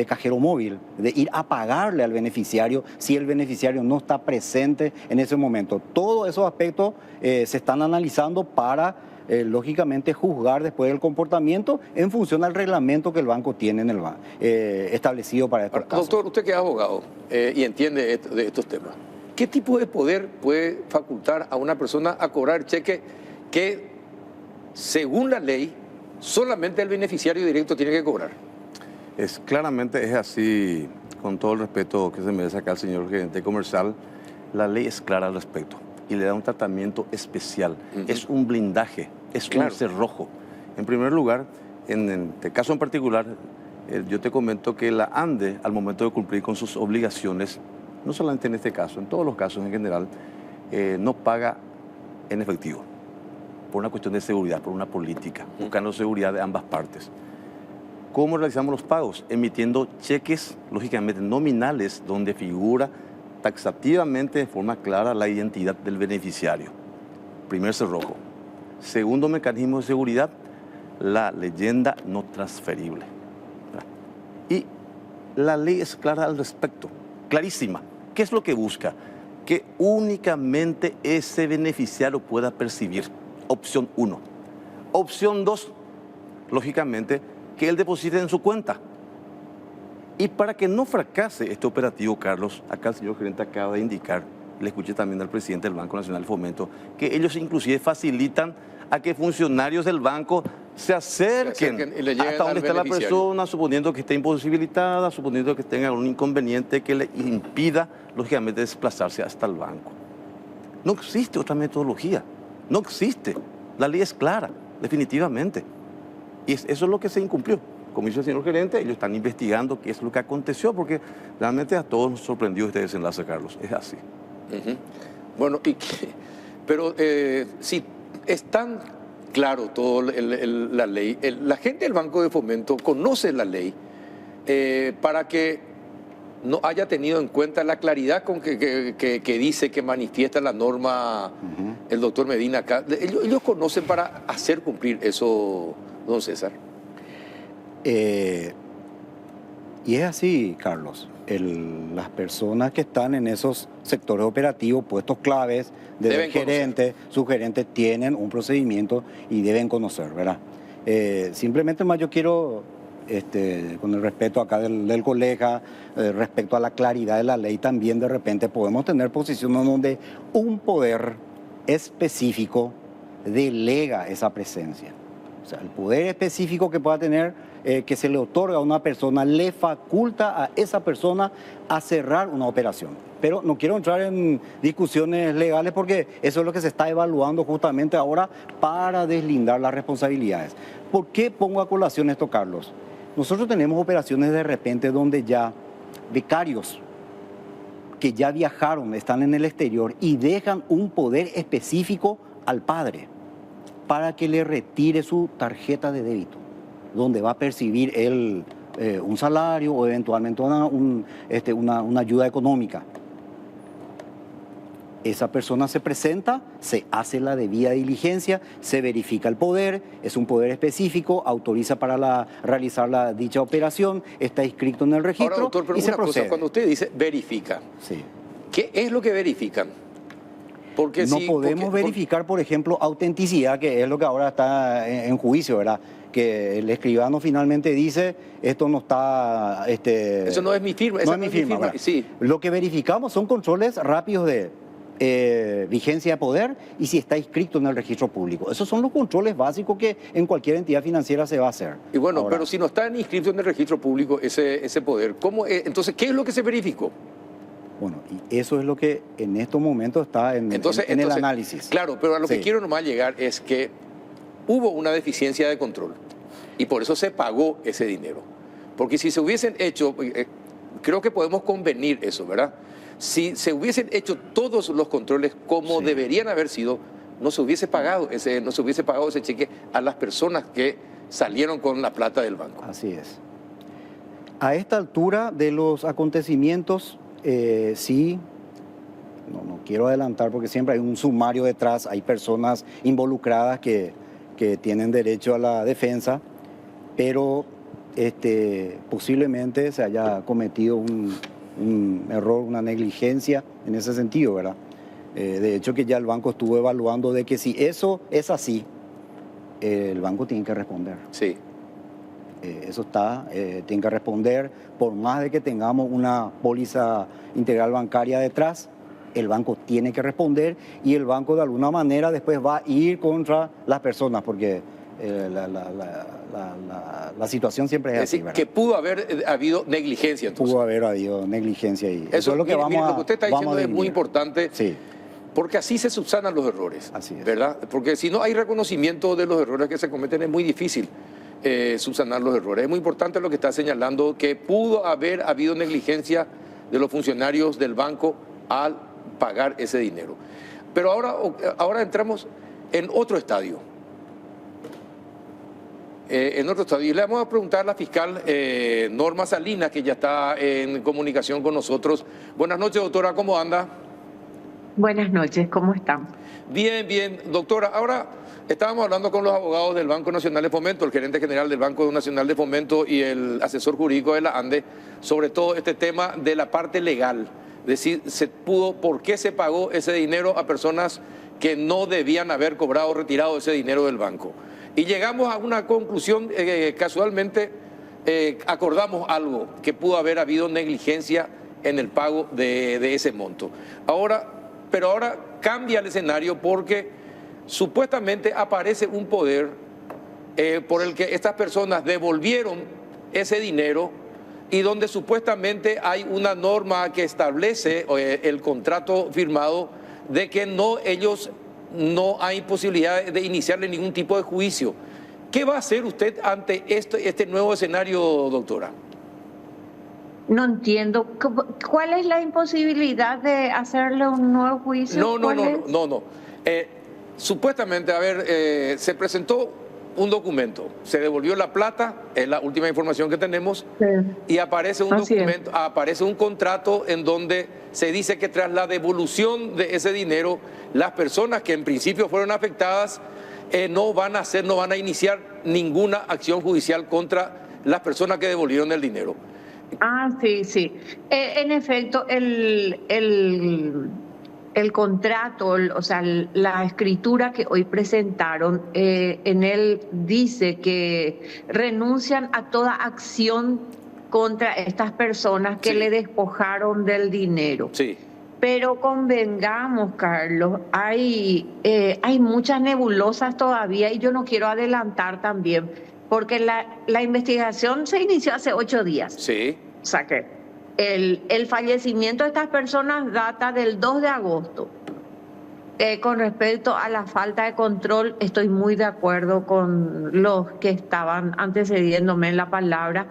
cajero móvil, de ir a pagarle al beneficiario si el beneficiario no está presente en ese momento. Todos esos aspectos se están analizando para, lógicamente, juzgar después del comportamiento en función al reglamento que el banco tiene establecido para estos casos. Doctor, usted que es abogado y entiende de estos temas, ¿qué tipo de poder puede facultar a una persona a cobrar cheque que, según la ley, solamente el beneficiario directo tiene que cobrar? Claramente es así, con todo el respeto que se merece acá el señor gerente comercial, la ley es clara al respecto y le da un tratamiento especial. Es un blindaje, es un cerrojo. En primer lugar, en este caso en particular, yo te comento que la ANDE, al momento de cumplir con sus obligaciones, no solamente en este caso, en todos los casos en general, no paga en efectivo, por una cuestión de seguridad, por una política, buscando seguridad de ambas partes. ¿Cómo realizamos los pagos? Emitiendo cheques, lógicamente nominales, donde figura taxativamente de forma clara la identidad del beneficiario. Primer cerrojo. Segundo mecanismo de seguridad, la leyenda no transferible. Y la ley es clara al respecto, clarísima. ¿Qué es lo que busca? Que únicamente ese beneficiario pueda percibir. Opción 1. Opción 2, lógicamente, que él deposite en su cuenta. Y para que no fracase este operativo, Carlos, acá el señor gerente acaba de indicar, le escuché también al presidente del Banco Nacional de Fomento, que ellos inclusive facilitan a que funcionarios del banco se acerquen y le lleguen hasta al donde está la beneficiario. persona, suponiendo que esté imposibilitada, suponiendo que tenga algún inconveniente que le impida, lógicamente, desplazarse hasta el banco. No existe otra metodología, no existe. La ley es clara, definitivamente. Y eso es lo que se incumplió. Como dice el señor gerente, ellos están investigando qué es lo que aconteció, porque realmente a todos nos sorprendió este desenlace, Carlos. Es así. Bueno, pero si es tan claro todo la ley, la gente del Banco de Fomento conoce la ley para que no haya tenido en cuenta la claridad con que dice, que manifiesta la norma el doctor Medina acá. Ellos conocen para hacer cumplir eso, don César. Y es así, Carlos. Las personas que están en esos sectores operativos, puestos claves, desde el gerente, sus gerentes tienen un procedimiento y deben conocer, ¿verdad? Simplemente más yo quiero, con el respeto acá del colega, respecto a la claridad de la ley, también de repente podemos tener posiciones donde un poder específico delega esa presencia. O sea, el poder específico que pueda tener, que se le otorga a una persona, le faculta a esa persona a cerrar una operación. Pero no quiero entrar en discusiones legales porque eso es lo que se está evaluando justamente ahora para deslindar las responsabilidades. ¿Por qué pongo a colación esto, Carlos? Nosotros tenemos operaciones de repente donde ya becarios que ya viajaron, están en el exterior y dejan un poder específico al padre para que le retire su tarjeta de débito, donde va a percibir él un salario o eventualmente una ayuda económica. Esa persona se presenta, se hace la debida diligencia, se verifica el poder, es un poder específico, autoriza para realizar dicha operación, está inscrito en el registro. Ahora, doctor, pero y se procede. cosa, cuando usted dice verifica, sí. ¿Qué es lo que verifican? Porque no podemos verificar, por ejemplo, autenticidad, que es lo que ahora está en juicio, ¿verdad? Que el escribano finalmente dice, esto no está... eso no es mi firma. No es mi firma. Sí. Lo que verificamos son controles rápidos de vigencia de poder y si está inscrito en el registro público. Esos son los controles básicos que en cualquier entidad financiera se va a hacer. Y bueno, ahora, pero si no está inscrito en el registro público ese poder, ¿cómo es? Entonces, ¿qué es lo que se verificó? Bueno, y eso es lo que en estos momentos está en el análisis. Claro, pero a lo que quiero nomás llegar es que hubo una deficiencia de control y por eso se pagó ese dinero. Porque si se hubiesen hecho, creo que podemos convenir eso, ¿verdad? Si se hubiesen hecho todos los controles como deberían haber sido, no se hubiese pagado ese cheque a las personas que salieron con la plata del banco. Así es. A esta altura de los acontecimientos, sí, no quiero adelantar porque siempre hay un sumario detrás, hay personas involucradas que tienen derecho a la defensa, pero posiblemente se haya cometido un error, una negligencia en ese sentido, ¿verdad? De hecho que ya el banco estuvo evaluando de que si eso es así, el banco tiene que responder. Sí. Eso tiene que responder, por más de que tengamos una póliza integral bancaria detrás, el banco tiene que responder y el banco de alguna manera después va a ir contra las personas, porque la situación siempre es así, decir, ¿verdad? que pudo haber habido negligencia entonces. Pudo haber habido negligencia ahí. Eso es lo que lo que usted está diciendo es muy importante. Sí. Porque así se subsanan los errores. Así es. ¿Verdad? Porque si no hay reconocimiento de los errores que se cometen, es muy difícil subsanar los errores. Es muy importante lo que está señalando, que pudo haber habido negligencia de los funcionarios del banco al pagar ese dinero. Pero ahora entramos en otro estadio. en otro estado. Y le vamos a preguntar a la fiscal Norma Salinas, que ya está en comunicación con nosotros. Buenas noches, doctora, ¿cómo anda? Buenas noches, ¿cómo están? Bien, bien. Doctora, ahora estábamos hablando con los abogados del Banco Nacional de Fomento, el gerente general del Banco Nacional de Fomento y el asesor jurídico de la ANDE, sobre todo este tema de la parte legal. Es decir, ¿por qué se pagó ese dinero a personas que no debían haber cobrado o retirado ese dinero del banco? Y llegamos a una conclusión, casualmente acordamos algo, que pudo haber habido negligencia en el pago de ese monto. Pero ahora cambia el escenario porque supuestamente aparece un poder por el que estas personas devolvieron ese dinero y donde supuestamente hay una norma que establece el contrato firmado de que ellos no hay posibilidad de iniciarle ningún tipo de juicio. ¿Qué va a hacer usted ante este nuevo escenario, doctora? No entiendo. ¿Cuál es la imposibilidad de hacerle un nuevo juicio? No. Supuestamente, se presentó un documento, se devolvió la plata, es la última información que tenemos, sí. Y aparece un documento, aparece un contrato en donde se dice que tras la devolución de ese dinero, las personas que en principio fueron afectadas no van a iniciar ninguna acción judicial contra las personas que devolvieron el dinero. Sí. En efecto, el contrato, o sea, la escritura que hoy presentaron, en él dice que renuncian a toda acción contra estas personas que le despojaron del dinero. Sí. Pero convengamos, Carlos, hay muchas nebulosas todavía y yo no quiero adelantar también, porque la investigación se inició hace 8 días. Sí. O sea que el fallecimiento de estas personas data del 2 de agosto. Con respecto a la falta de control, estoy muy de acuerdo con los que estaban antecediéndome en la palabra.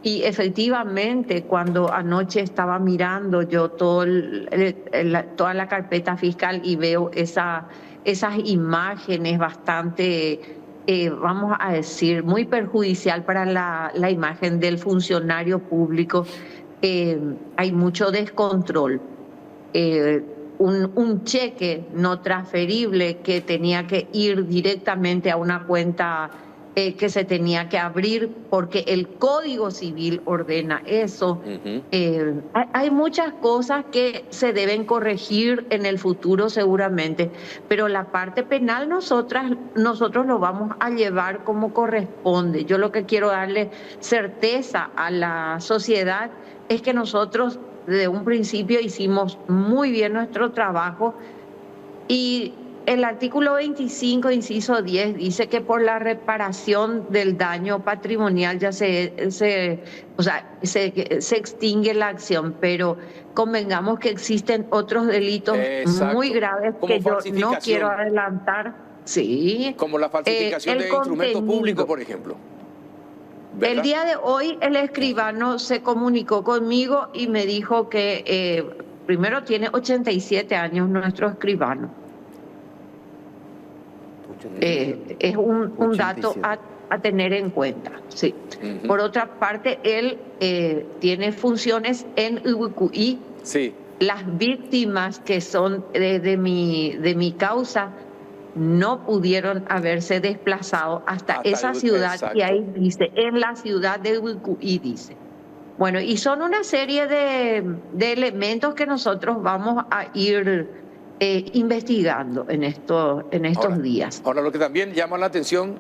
Y efectivamente, cuando anoche estaba mirando yo toda la carpeta fiscal y veo esas imágenes bastante, vamos a decir, muy perjudicial para la imagen del funcionario público, hay mucho descontrol. Un cheque no transferible que tenía que ir directamente a una cuenta que se tenía que abrir porque el Código Civil ordena eso. Hay muchas cosas que se deben corregir en el futuro seguramente, pero la parte penal nosotros lo vamos a llevar como corresponde. Yo lo que quiero darle certeza a la sociedad es que nosotros desde un principio hicimos muy bien nuestro trabajo y el artículo 25, inciso 10, dice que por la reparación del daño patrimonial ya se extingue la acción, pero convengamos que existen otros delitos muy graves que yo no quiero adelantar. Sí. Como la falsificación de instrumentos públicos, por ejemplo. ¿Verdad? El día de hoy el escribano se comunicó conmigo y me dijo que primero tiene 87 años nuestro escribano. Es un dato a tener en cuenta. Sí. Por otra parte, él tiene funciones en Ubucuí. Sí. Las víctimas que son de mi causa no pudieron haberse desplazado hasta esa ciudad. Exacto. Y ahí dice, en la ciudad de Ubucuí dice. Bueno, y son una serie de elementos que nosotros vamos a ir investigando en estos días. Ahora, lo que también llama la atención,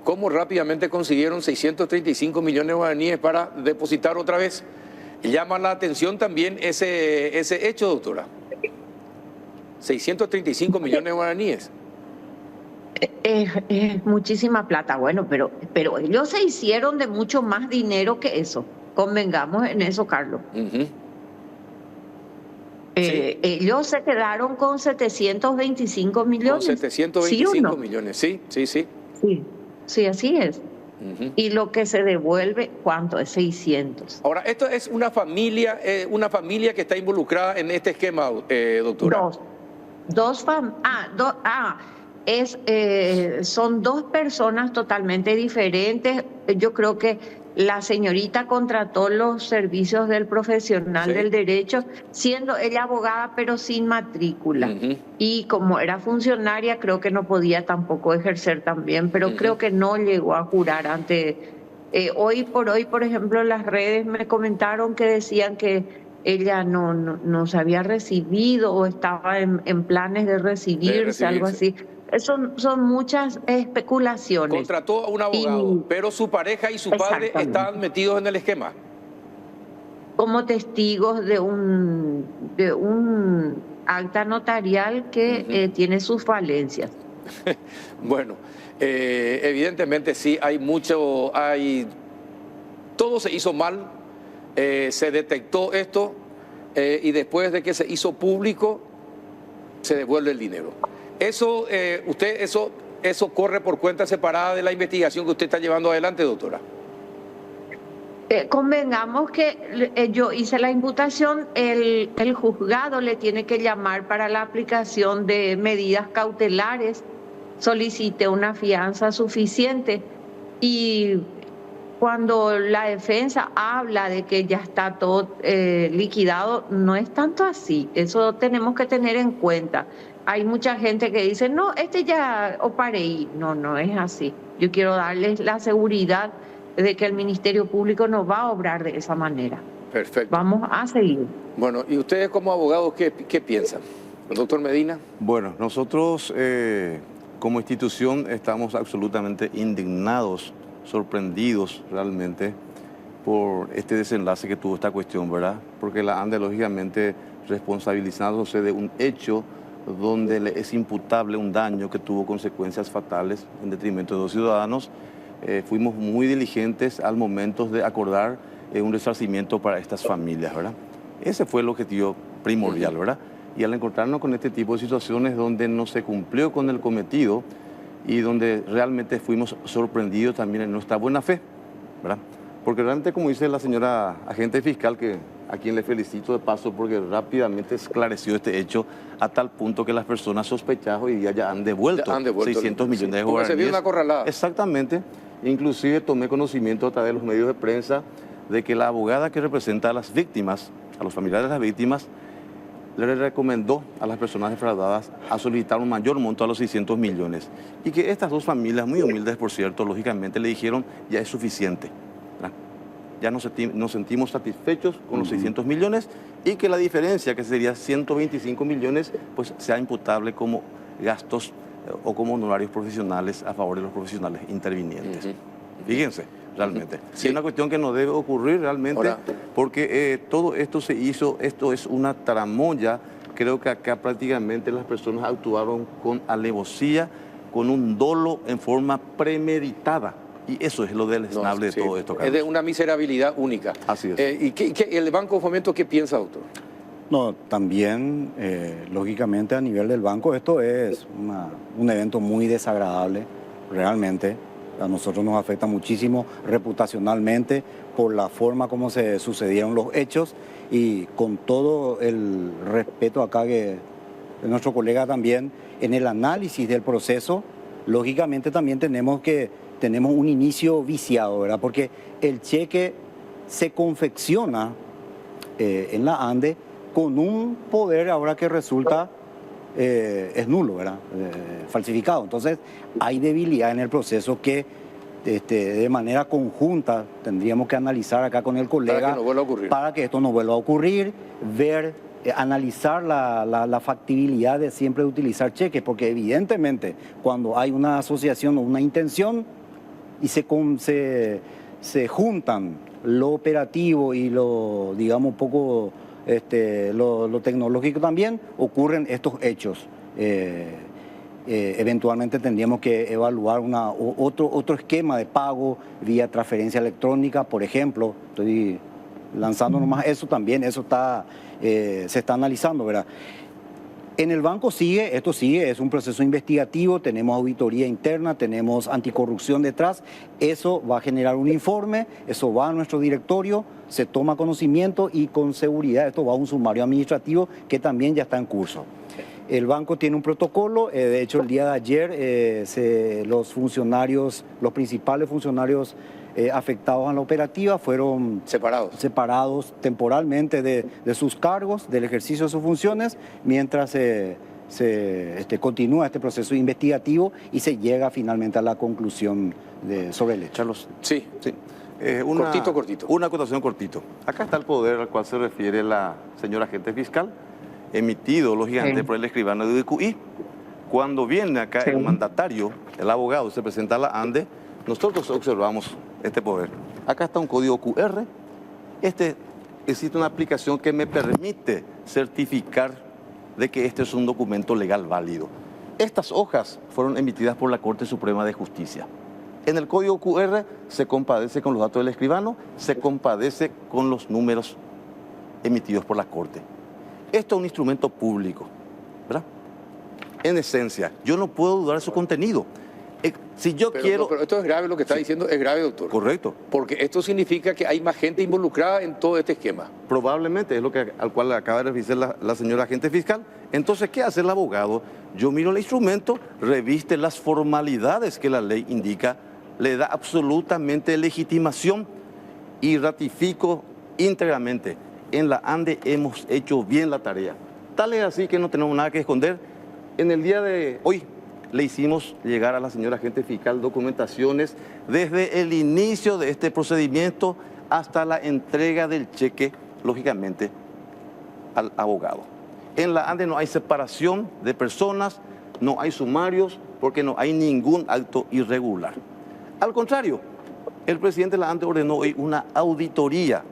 cómo rápidamente consiguieron 635 millones de guaraníes para depositar otra vez. Llama la atención también ese hecho, doctora. 635 millones de guaraníes. Es muchísima plata, bueno, pero ellos se hicieron de mucho más dinero que eso. Convengamos en eso, Carlos. Sí. Ellos se quedaron con 725 millones. Con 725 millones, sí. Sí, así es. Y lo que se devuelve, ¿cuánto? Es 600. Ahora, esto es una familia que está involucrada en este esquema, doctora. son dos personas totalmente diferentes. Yo creo que la señorita contrató los servicios del profesional del derecho, siendo ella abogada pero sin matrícula. Y como era funcionaria, creo que no podía tampoco ejercer también, pero creo que no llegó a jurar ante... hoy, por ejemplo, las redes me comentaron que decían que ella no se había recibido o estaba en planes de recibirse, algo así. Son muchas especulaciones. Contrató a un abogado, pero su pareja y su padre estaban metidos en el esquema. Como testigos de un acta notarial que tiene sus falencias. Bueno, evidentemente sí, todo se hizo mal, se detectó esto y después de que se hizo público, se devuelve el dinero. Eso corre por cuenta separada de la investigación que usted está llevando adelante, doctora. Convengamos que yo hice la imputación, el juzgado le tiene que llamar para la aplicación de medidas cautelares, solicité una fianza suficiente y cuando la defensa habla de que ya está todo liquidado, no es tanto así, eso tenemos que tener en cuenta. Hay mucha gente que dice, no, ya opareí. No es así. Yo quiero darles la seguridad de que el Ministerio Público no va a obrar de esa manera. Perfecto. Vamos a seguir. Bueno, ¿y ustedes como abogados qué piensan? Doctor Medina. Bueno, nosotros como institución estamos absolutamente indignados, sorprendidos realmente por este desenlace que tuvo esta cuestión, ¿verdad? Porque la ANDE, lógicamente, responsabilizándose de un hecho donde le es imputable un daño que tuvo consecuencias fatales en detrimento de los ciudadanos, fuimos muy diligentes al momento de acordar un resarcimiento para estas familias, ¿verdad? Ese fue el objetivo primordial, ¿verdad? Y al encontrarnos con este tipo de situaciones donde no se cumplió con el cometido y donde realmente fuimos sorprendidos también en nuestra buena fe, ¿verdad? Porque realmente, como dice la señora agente fiscal, a quien le felicito de paso porque rápidamente esclareció este hecho a tal punto que las personas sospechadas hoy día ya han devuelto 600 millones de guaraníes. Se vio una acorralada. Exactamente. Inclusive tomé conocimiento a través de los medios de prensa de que la abogada que representa a las víctimas, a los familiares de las víctimas, le recomendó a las personas defraudadas a solicitar un mayor monto a los 600 millones. Y que estas dos familias, muy humildes por cierto, lógicamente le dijeron ya es suficiente. Ya nos sentimos satisfechos con los 600 millones y que la diferencia, que sería 125 millones, pues sea imputable como gastos o como honorarios profesionales a favor de los profesionales intervinientes. Fíjense, realmente. Sí. Es una cuestión que no debe ocurrir realmente porque todo esto se hizo, esto es una tramoya. Creo que acá prácticamente las personas actuaron con alevosía, con un dolo en forma premeditada. Y eso es lo deleznable de todo esto, Carlos. Es de una miserabilidad única. Así es. ¿Y el Banco de Fomento qué piensa, doctor? No, también, lógicamente, a nivel del banco, esto es un evento muy desagradable, realmente. A nosotros nos afecta muchísimo reputacionalmente por la forma como se sucedieron los hechos y con todo el respeto acá que de nuestro colega también, en el análisis del proceso, lógicamente también tenemos un inicio viciado, ¿verdad? Porque el cheque se confecciona en la ANDE con un poder ahora que resulta es nulo, ¿verdad? Falsificado. Entonces, hay debilidad en el proceso que de manera conjunta tendríamos que analizar acá con el colega para que no vuelva a ocurrir. Para que esto no vuelva a ocurrir, ver, analizar la factibilidad de siempre utilizar cheques, porque evidentemente cuando hay una asociación o una intención y se juntan lo operativo y lo, digamos, poco lo tecnológico también, ocurren estos hechos. Eventualmente tendríamos que evaluar otro esquema de pago vía transferencia electrónica, por ejemplo. Estoy lanzando nomás eso también, eso se está analizando, ¿verdad? En el banco esto sigue, es un proceso investigativo, tenemos auditoría interna, tenemos anticorrupción detrás, eso va a generar un informe, eso va a nuestro directorio, se toma conocimiento y con seguridad esto va a un sumario administrativo que también ya está en curso. El banco tiene un protocolo, de hecho el día de ayer los funcionarios, los principales funcionarios afectados a la operativa fueron separados temporalmente de sus cargos, del ejercicio de sus funciones, mientras se continúa este proceso investigativo y se llega finalmente a la conclusión sobre el hecho. Carlos. Sí. Cortito. Una acotación cortito. Acá está el poder al cual se refiere la señora agente fiscal, emitido, lógicamente, por el escribano de UDQI. Cuando viene acá el mandatario, el abogado, se presenta a la ANDE, nosotros observamos este poder. Acá está un código QR. Existe una aplicación que me permite certificar de que este es un documento legal válido. Estas hojas fueron emitidas por la Corte Suprema de Justicia. En el código QR se compadece con los datos del escribano, se compadece con los números emitidos por la Corte. Esto es un instrumento público, ¿verdad? En esencia, yo no puedo dudar de su contenido. Pero esto es grave, lo que está diciendo es grave, doctor. Correcto. Porque esto significa que hay más gente involucrada en todo este esquema. Probablemente, es lo que al cual acaba de referirse la señora agente fiscal. Entonces, ¿qué hace el abogado? Yo miro el instrumento, reviste las formalidades que la ley indica, le da absolutamente legitimación y ratifico íntegramente. En la ANDE hemos hecho bien la tarea. Tal es así que no tenemos nada que esconder. En el día de hoy le hicimos llegar a la señora agente fiscal documentaciones desde el inicio de este procedimiento hasta la entrega del cheque, lógicamente, al abogado. En la ANDE no hay separación de personas, no hay sumarios, porque no hay ningún acto irregular. Al contrario, el presidente de la ANDE ordenó hoy una auditoría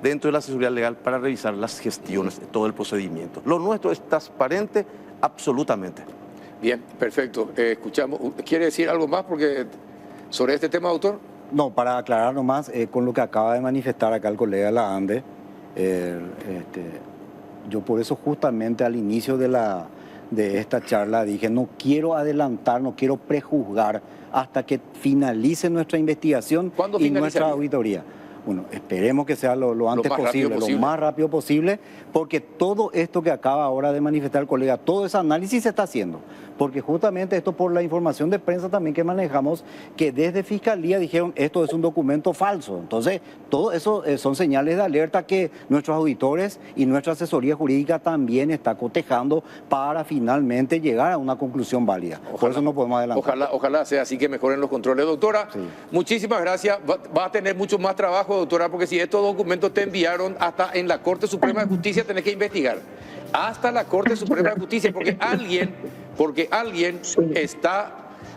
dentro de la asesoría legal para revisar las gestiones de todo el procedimiento. Lo nuestro es transparente absolutamente. Bien, perfecto. Escuchamos. ¿Quiere decir algo más sobre este tema, doctor? No, para aclarar nomás, con lo que acaba de manifestar acá el colega de la ANDE, yo por eso justamente al inicio de esta charla dije, no quiero adelantar, no quiero prejuzgar hasta que finalice nuestra investigación y nuestra auditoría. Bueno, esperemos que sea lo antes posible, lo más rápido posible, porque todo esto que acaba ahora de manifestar el colega, todo ese análisis se está haciendo. Porque justamente esto por la información de prensa también que manejamos, que desde Fiscalía dijeron esto es un documento falso. Entonces, todo eso son señales de alerta que nuestros auditores y nuestra asesoría jurídica también está cotejando para finalmente llegar a una conclusión válida. Por eso no podemos adelantar. Ojalá sea así, que mejoren los controles. Doctora, muchísimas gracias. Va a tener mucho más trabajo, doctora, porque si estos documentos te enviaron hasta en la Corte Suprema de Justicia, tenés que investigar. Hasta la Corte Suprema de Justicia, porque alguien está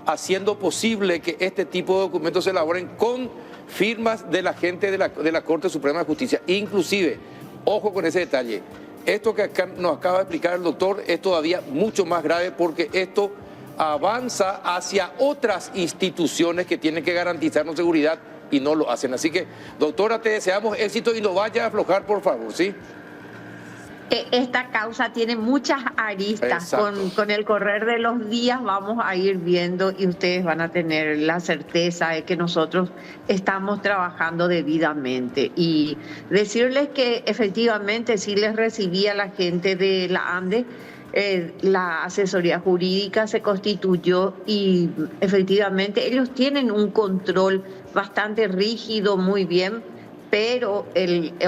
haciendo posible que este tipo de documentos se elaboren con firmas de la gente de la Corte Suprema de Justicia. Inclusive, ojo con ese detalle, esto que acá nos acaba de explicar el doctor es todavía mucho más grave, porque esto avanza hacia otras instituciones que tienen que garantizarnos seguridad y no lo hacen. Así que, doctora, te deseamos éxito y no vaya a aflojar, por favor, ¿sí? Esta causa tiene muchas aristas. Con el correr de los días vamos a ir viendo y ustedes van a tener la certeza de que nosotros estamos trabajando debidamente. Y decirles que efectivamente sí les recibí a la gente de la ANDE, la asesoría jurídica se constituyó y efectivamente ellos tienen un control bastante rígido, muy bien, pero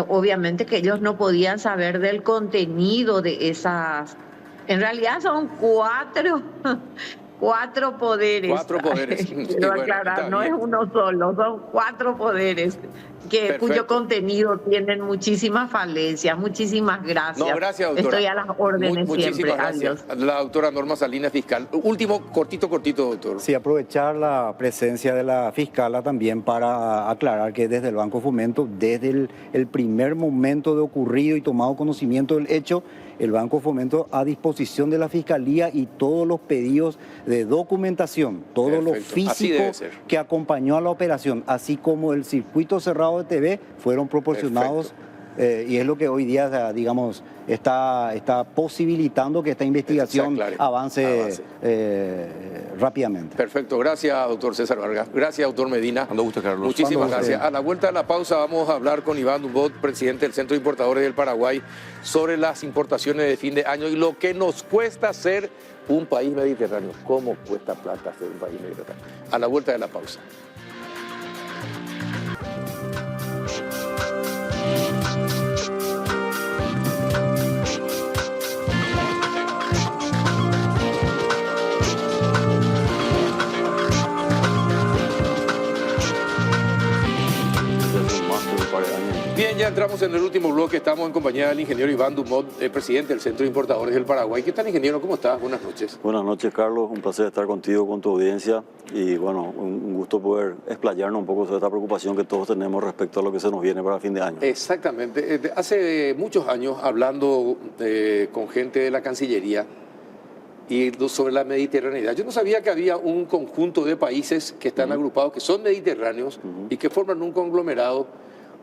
obviamente que ellos no podían saber del contenido de esas. En realidad son cuatro poderes. 4 poderes. Quiero aclarar, no es uno solo, son 4 poderes cuyo contenido tienen muchísimas falencias. Muchísimas gracias. No, gracias, doctora. Estoy a las órdenes Muchísimas siempre. gracias. Adiós. La doctora Norma Salinas, fiscal. Último, cortito, doctor. Sí, aprovechar la presencia de la fiscala también para aclarar que desde el Banco Fomento, desde el primer momento de ocurrido y tomado conocimiento del hecho, el Banco Fomento a disposición de la Fiscalía y todos los pedidos de documentación, todo lo físico que acompañó a la operación, así como el circuito cerrado de TV, fueron proporcionados Y es lo que hoy día, digamos, está posibilitando que esta investigación avance rápidamente. Perfecto, gracias doctor César Vargas, gracias doctor Medina. Cuando guste, Carlos. Muchísimas gracias. A la vuelta de la pausa vamos a hablar con Iván Dumbot, presidente del Centro de Importadores del Paraguay, sobre las importaciones de fin de año y lo que nos cuesta ser un país mediterráneo. ¿Cómo cuesta plata ser un país mediterráneo? A la vuelta de la pausa. Bien, ya entramos en el último bloque. Estamos en compañía del ingeniero Iván Dumbot, presidente del Centro de Importadores del Paraguay. ¿Qué tal, ingeniero? ¿Cómo estás? Buenas noches. Buenas noches, Carlos. Un placer estar contigo, con tu audiencia. Y bueno, un gusto poder explayarnos un poco sobre esta preocupación que todos tenemos respecto a lo que se nos viene para fin de año. Exactamente. Hace muchos años, hablando con gente de la Cancillería y sobre la mediterraneidad, yo no sabía que había un conjunto de países que están agrupados, que son mediterráneos y que forman un conglomerado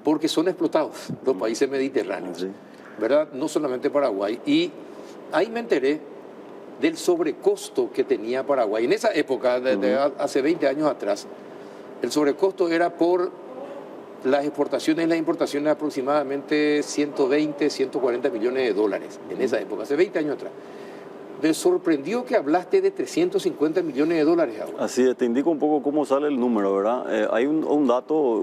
porque son explotados los países mediterráneos, ¿verdad? No solamente Paraguay. Y ahí me enteré del sobrecosto que tenía Paraguay. En esa época, desde hace 20 años atrás, el sobrecosto era por las exportaciones y las importaciones aproximadamente 120, 140 millones de dólares en esa época, hace 20 años atrás. Me sorprendió que hablaste de 350 millones de dólares ahora. Así es, te indico un poco cómo sale el número, ¿verdad? Hay un dato,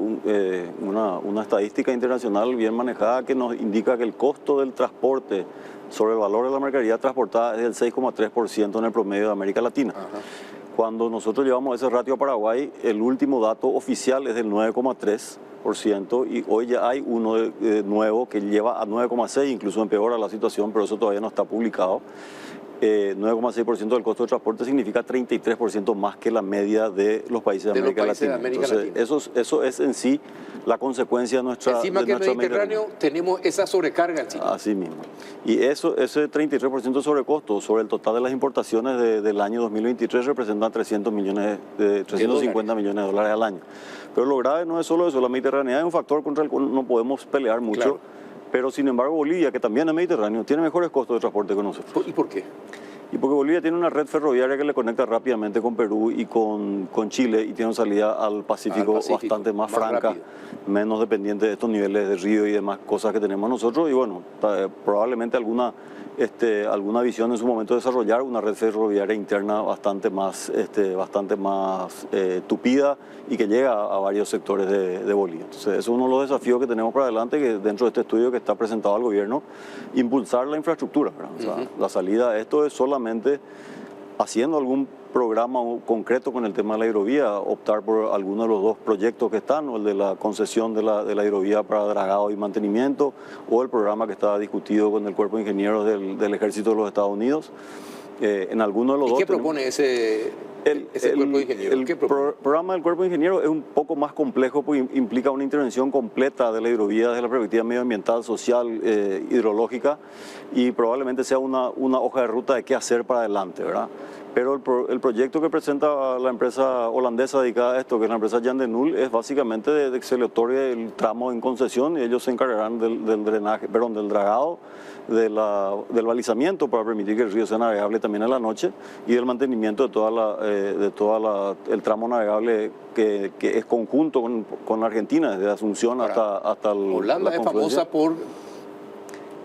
una estadística internacional bien manejada que nos indica que el costo del transporte sobre el valor de la mercadería transportada es del 6,3% en el promedio de América Latina. Cuando nosotros llevamos ese ratio a Paraguay, el último dato oficial es del 9,3%, y hoy ya hay uno nuevo que lleva a 9,6%, incluso empeora la situación, pero eso todavía no está publicado. 9,6% del costo de transporte significa 33% más que la media de los países de América Latina. Entonces, eso es en sí la consecuencia de nuestra... Encima que en el Mediterráneo tenemos esa sobrecarga encima. Así mismo. Y ese 33% de sobrecosto sobre el total de las importaciones del año 2023 representan 350 millones de dólares al año. Pero lo grave no es solo eso, la Mediterránea es un factor contra el cual no podemos pelear mucho. Claro. Pero sin embargo Bolivia, que también es mediterráneo, tiene mejores costos de transporte que nosotros. ¿Y por qué? Y porque Bolivia tiene una red ferroviaria que le conecta rápidamente con Perú y con Chile, y tiene una salida al Pacífico bastante más franca, rápido, menos dependiente de estos niveles de río y demás cosas que tenemos nosotros. Y bueno, probablemente alguna visión en su momento de desarrollar una red ferroviaria interna bastante más tupida y que llega a varios sectores de Bolivia. Entonces, eso es uno de los desafíos que tenemos para adelante, que dentro de este estudio que está presentado al gobierno, impulsar la infraestructura, ¿verdad? O sea, la salida a esto es solamente haciendo algún programa concreto con el tema de la hidrovía, optar por alguno de los dos proyectos que están, o el de la concesión de la hidrovía para dragado y mantenimiento, o el programa que está discutido con el Cuerpo de Ingenieros del Ejército de los Estados Unidos. En alguno de los dos... ¿Y qué propone ese Cuerpo de Ingenieros? El programa del Cuerpo de Ingenieros es un poco más complejo porque implica una intervención completa de la hidrovía desde la perspectiva medioambiental, social, hidrológica, y probablemente sea una hoja de ruta de qué hacer para adelante, ¿verdad? Pero el proyecto que presenta la empresa holandesa dedicada a esto, que es la empresa Jan de Nul, es básicamente de que se le otorgue el tramo en concesión y ellos se encargarán del dragado, del balizamiento para permitir que el río sea navegable también en la noche, y del mantenimiento de el tramo navegable que es conjunto con la Argentina, desde Asunción hasta Holanda es famosa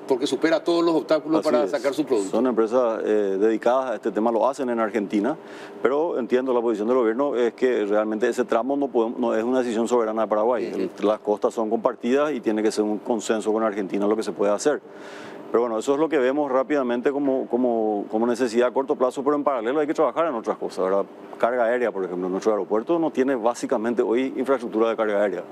porque supera todos los obstáculos para sacar su producto. Son empresas dedicadas a este tema, lo hacen en Argentina, pero entiendo la posición del gobierno es que realmente ese tramo no es una decisión soberana de Paraguay. Las costas son compartidas y tiene que ser un consenso con Argentina lo que se puede hacer. Pero bueno, eso es lo que vemos rápidamente como necesidad a corto plazo, pero en paralelo hay que trabajar en otras cosas, ¿verdad? Carga aérea, por ejemplo, nuestro aeropuerto no tiene básicamente hoy infraestructura de carga aérea,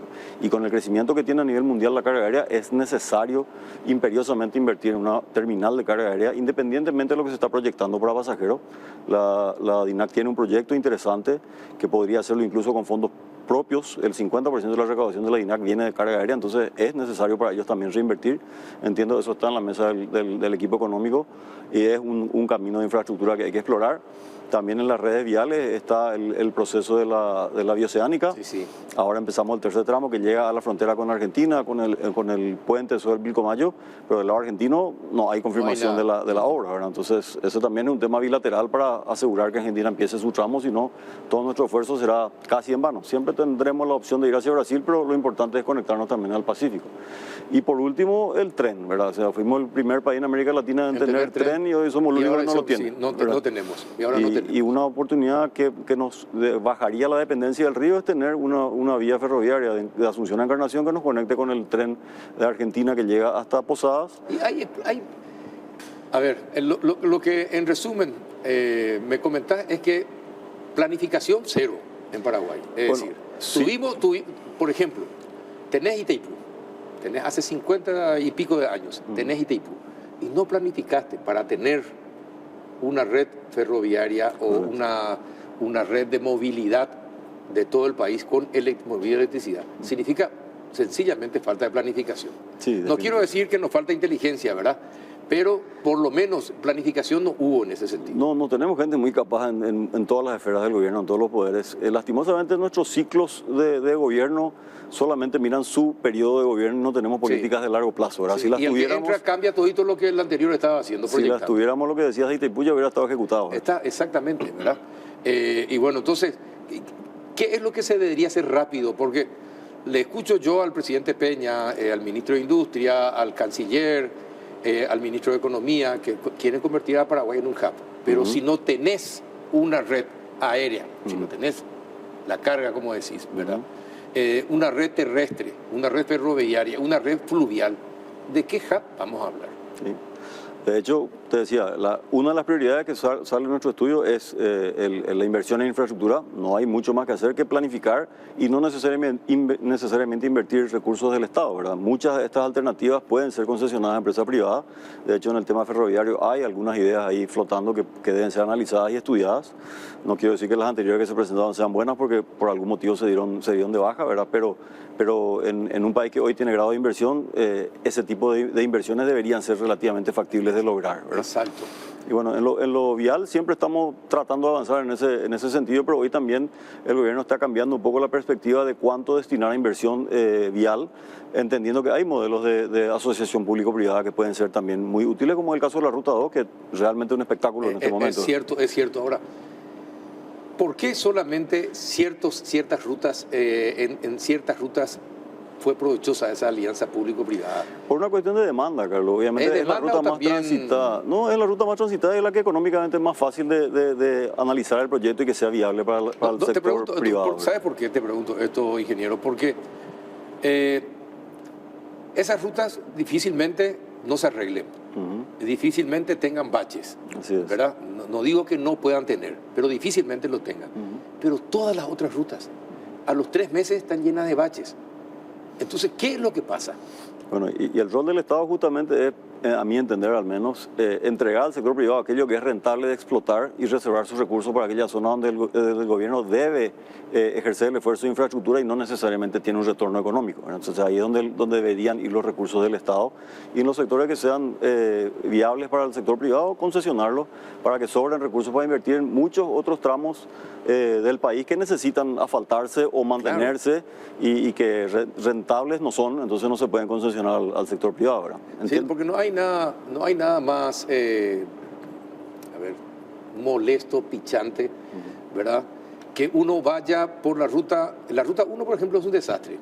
y con el crecimiento que tiene a nivel mundial la carga aérea es necesario imperiosamente invertir en una terminal de carga aérea, independientemente de lo que se está proyectando para pasajeros. La DINAC tiene un proyecto interesante que podría hacerlo incluso con fondos propios, el 50% de la recaudación de la INAC viene de carga aérea, entonces es necesario para ellos también reinvertir. Entiendo que eso está en la mesa del equipo económico y es un camino de infraestructura que hay que explorar. También en las redes viales está el proceso de la bioceánica. Sí, sí. Ahora empezamos el tercer tramo que llega a la frontera con Argentina, con el puente sobre el Pilcomayo, pero del lado argentino no hay confirmación de la obra, ¿verdad? Entonces, eso también es un tema bilateral para asegurar que Argentina empiece su tramo, si no, todo nuestro esfuerzo será casi en vano. Siempre tendremos la opción de ir hacia Brasil, pero lo importante es conectarnos también al Pacífico. Y por último, el tren, ¿verdad? O sea, fuimos el primer país en América Latina en tener tren y hoy somos los únicos que no lo tienen. Sí, no tenemos. Y ahora no tenemos. Y una oportunidad que nos bajaría la dependencia del río es tener una vía ferroviaria de Asunción a Encarnación que nos conecte con el tren de Argentina que llega hasta Posadas. Y a ver, lo que en resumen me comentás es que planificación cero en Paraguay. Es decir, sí. Por ejemplo, tenés Itaipú, tenés hace 50 y pico de años, tenés Itaipú, y no planificaste para tener una red ferroviaria o una red de movilidad de todo el país con movilidad y electricidad. Significa sencillamente falta de planificación. Sí, no quiero decir que nos falta inteligencia, ¿verdad? Pero por lo menos planificación no hubo en ese sentido. No tenemos gente muy capaz en todas las esferas del gobierno, en todos los poderes. Lastimosamente nuestros ciclos de gobierno solamente miran su periodo de gobierno y no tenemos políticas de largo plazo, ¿verdad? Sí. Si las Y el tuviéramos, que entra cambia todito lo que el anterior estaba haciendo. si las tuviéramos, lo que decías de Itaipú ya hubiera estado ejecutado. Está exactamente, ¿verdad? Y bueno, entonces, ¿qué es lo que se debería hacer rápido? Porque le escucho yo al presidente Peña, al ministro de Industria, al canciller, al ministro de Economía, que quieren convertir a Paraguay en un hub. Pero si no tenés una red aérea, si no tenés la carga, como decís, ¿verdad? Una red terrestre, una red ferroviaria, una red fluvial, ¿de qué hub vamos a hablar? Sí. De hecho, te decía, una de las prioridades que sale en nuestro estudio es la inversión en infraestructura. No hay mucho más que hacer que planificar y no necesariamente invertir recursos del Estado, ¿verdad? Muchas de estas alternativas pueden ser concesionadas a empresas privadas. De hecho, en el tema ferroviario hay algunas ideas ahí flotando que deben ser analizadas y estudiadas. No quiero decir que las anteriores que se presentaron sean buenas porque por algún motivo se dieron de baja, ¿verdad? Pero en un país que hoy tiene grado de inversión, ese tipo de inversiones deberían ser relativamente factibles de lograr, ¿verdad? Exacto. Y bueno, en lo vial siempre estamos tratando de avanzar en ese sentido, pero hoy también el gobierno está cambiando un poco la perspectiva de cuánto destinar a inversión vial, entendiendo que hay modelos de asociación público-privada que pueden ser también muy útiles, como el caso de la Ruta 2, que realmente es un espectáculo en este momento. Es cierto. Ahora, ¿por qué solamente ciertas rutas, en ciertas rutas fue provechosa esa alianza público-privada? Por una cuestión de demanda, Carlos. Obviamente es la ruta más transitada. No, es la ruta más transitada y la que económicamente es más fácil de analizar el proyecto y que sea viable para el sector privado. ¿Sabes por qué te pregunto esto, ingeniero? Porque esas rutas difícilmente no se arreglen, difícilmente tengan baches, Así es. ¿verdad? No digo que no puedan tener, pero difícilmente lo tengan. Pero todas las otras rutas, a los 3 meses están llenas de baches. Entonces, ¿qué es lo que pasa? Bueno, y el rol del Estado justamente es, a mi entender al menos, entregar al sector privado aquello que es rentable de explotar y reservar sus recursos para aquella zona donde el gobierno debe ejercer el esfuerzo de infraestructura y no necesariamente tiene un retorno económico. Entonces ahí es donde deberían ir los recursos del Estado y en los sectores que sean viables para el sector privado, concesionarlos para que sobren recursos para invertir en muchos otros tramos del país que necesitan asfaltarse o mantenerse y que rentables no son, entonces no se pueden concesionar al sector privado, ¿verdad? Sí, porque no hay nada más molesto, pichante, ¿verdad? Que uno vaya por la ruta 1, por ejemplo, es un desastre.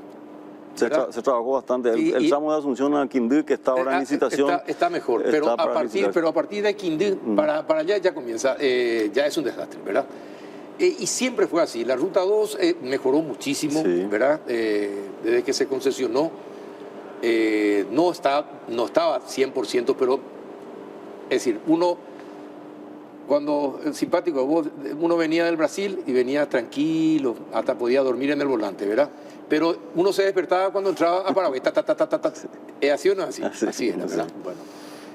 Se trabajó bastante. El tramo de Asunción a Quindú, que está ahora en licitación. Está mejor, pero a partir de Quindú para allá ya comienza, ya es un desastre, ¿verdad? Y siempre fue así. La ruta 2 mejoró muchísimo, sí, ¿verdad? Desde que se concesionó. No estaba 100%, pero es decir, cuando el simpático, uno venía del Brasil y venía tranquilo, hasta podía dormir en el volante, ¿verdad? Pero uno se despertaba cuando entraba a Paraguay, ¿así o no así? Así era, ¿verdad? Bueno,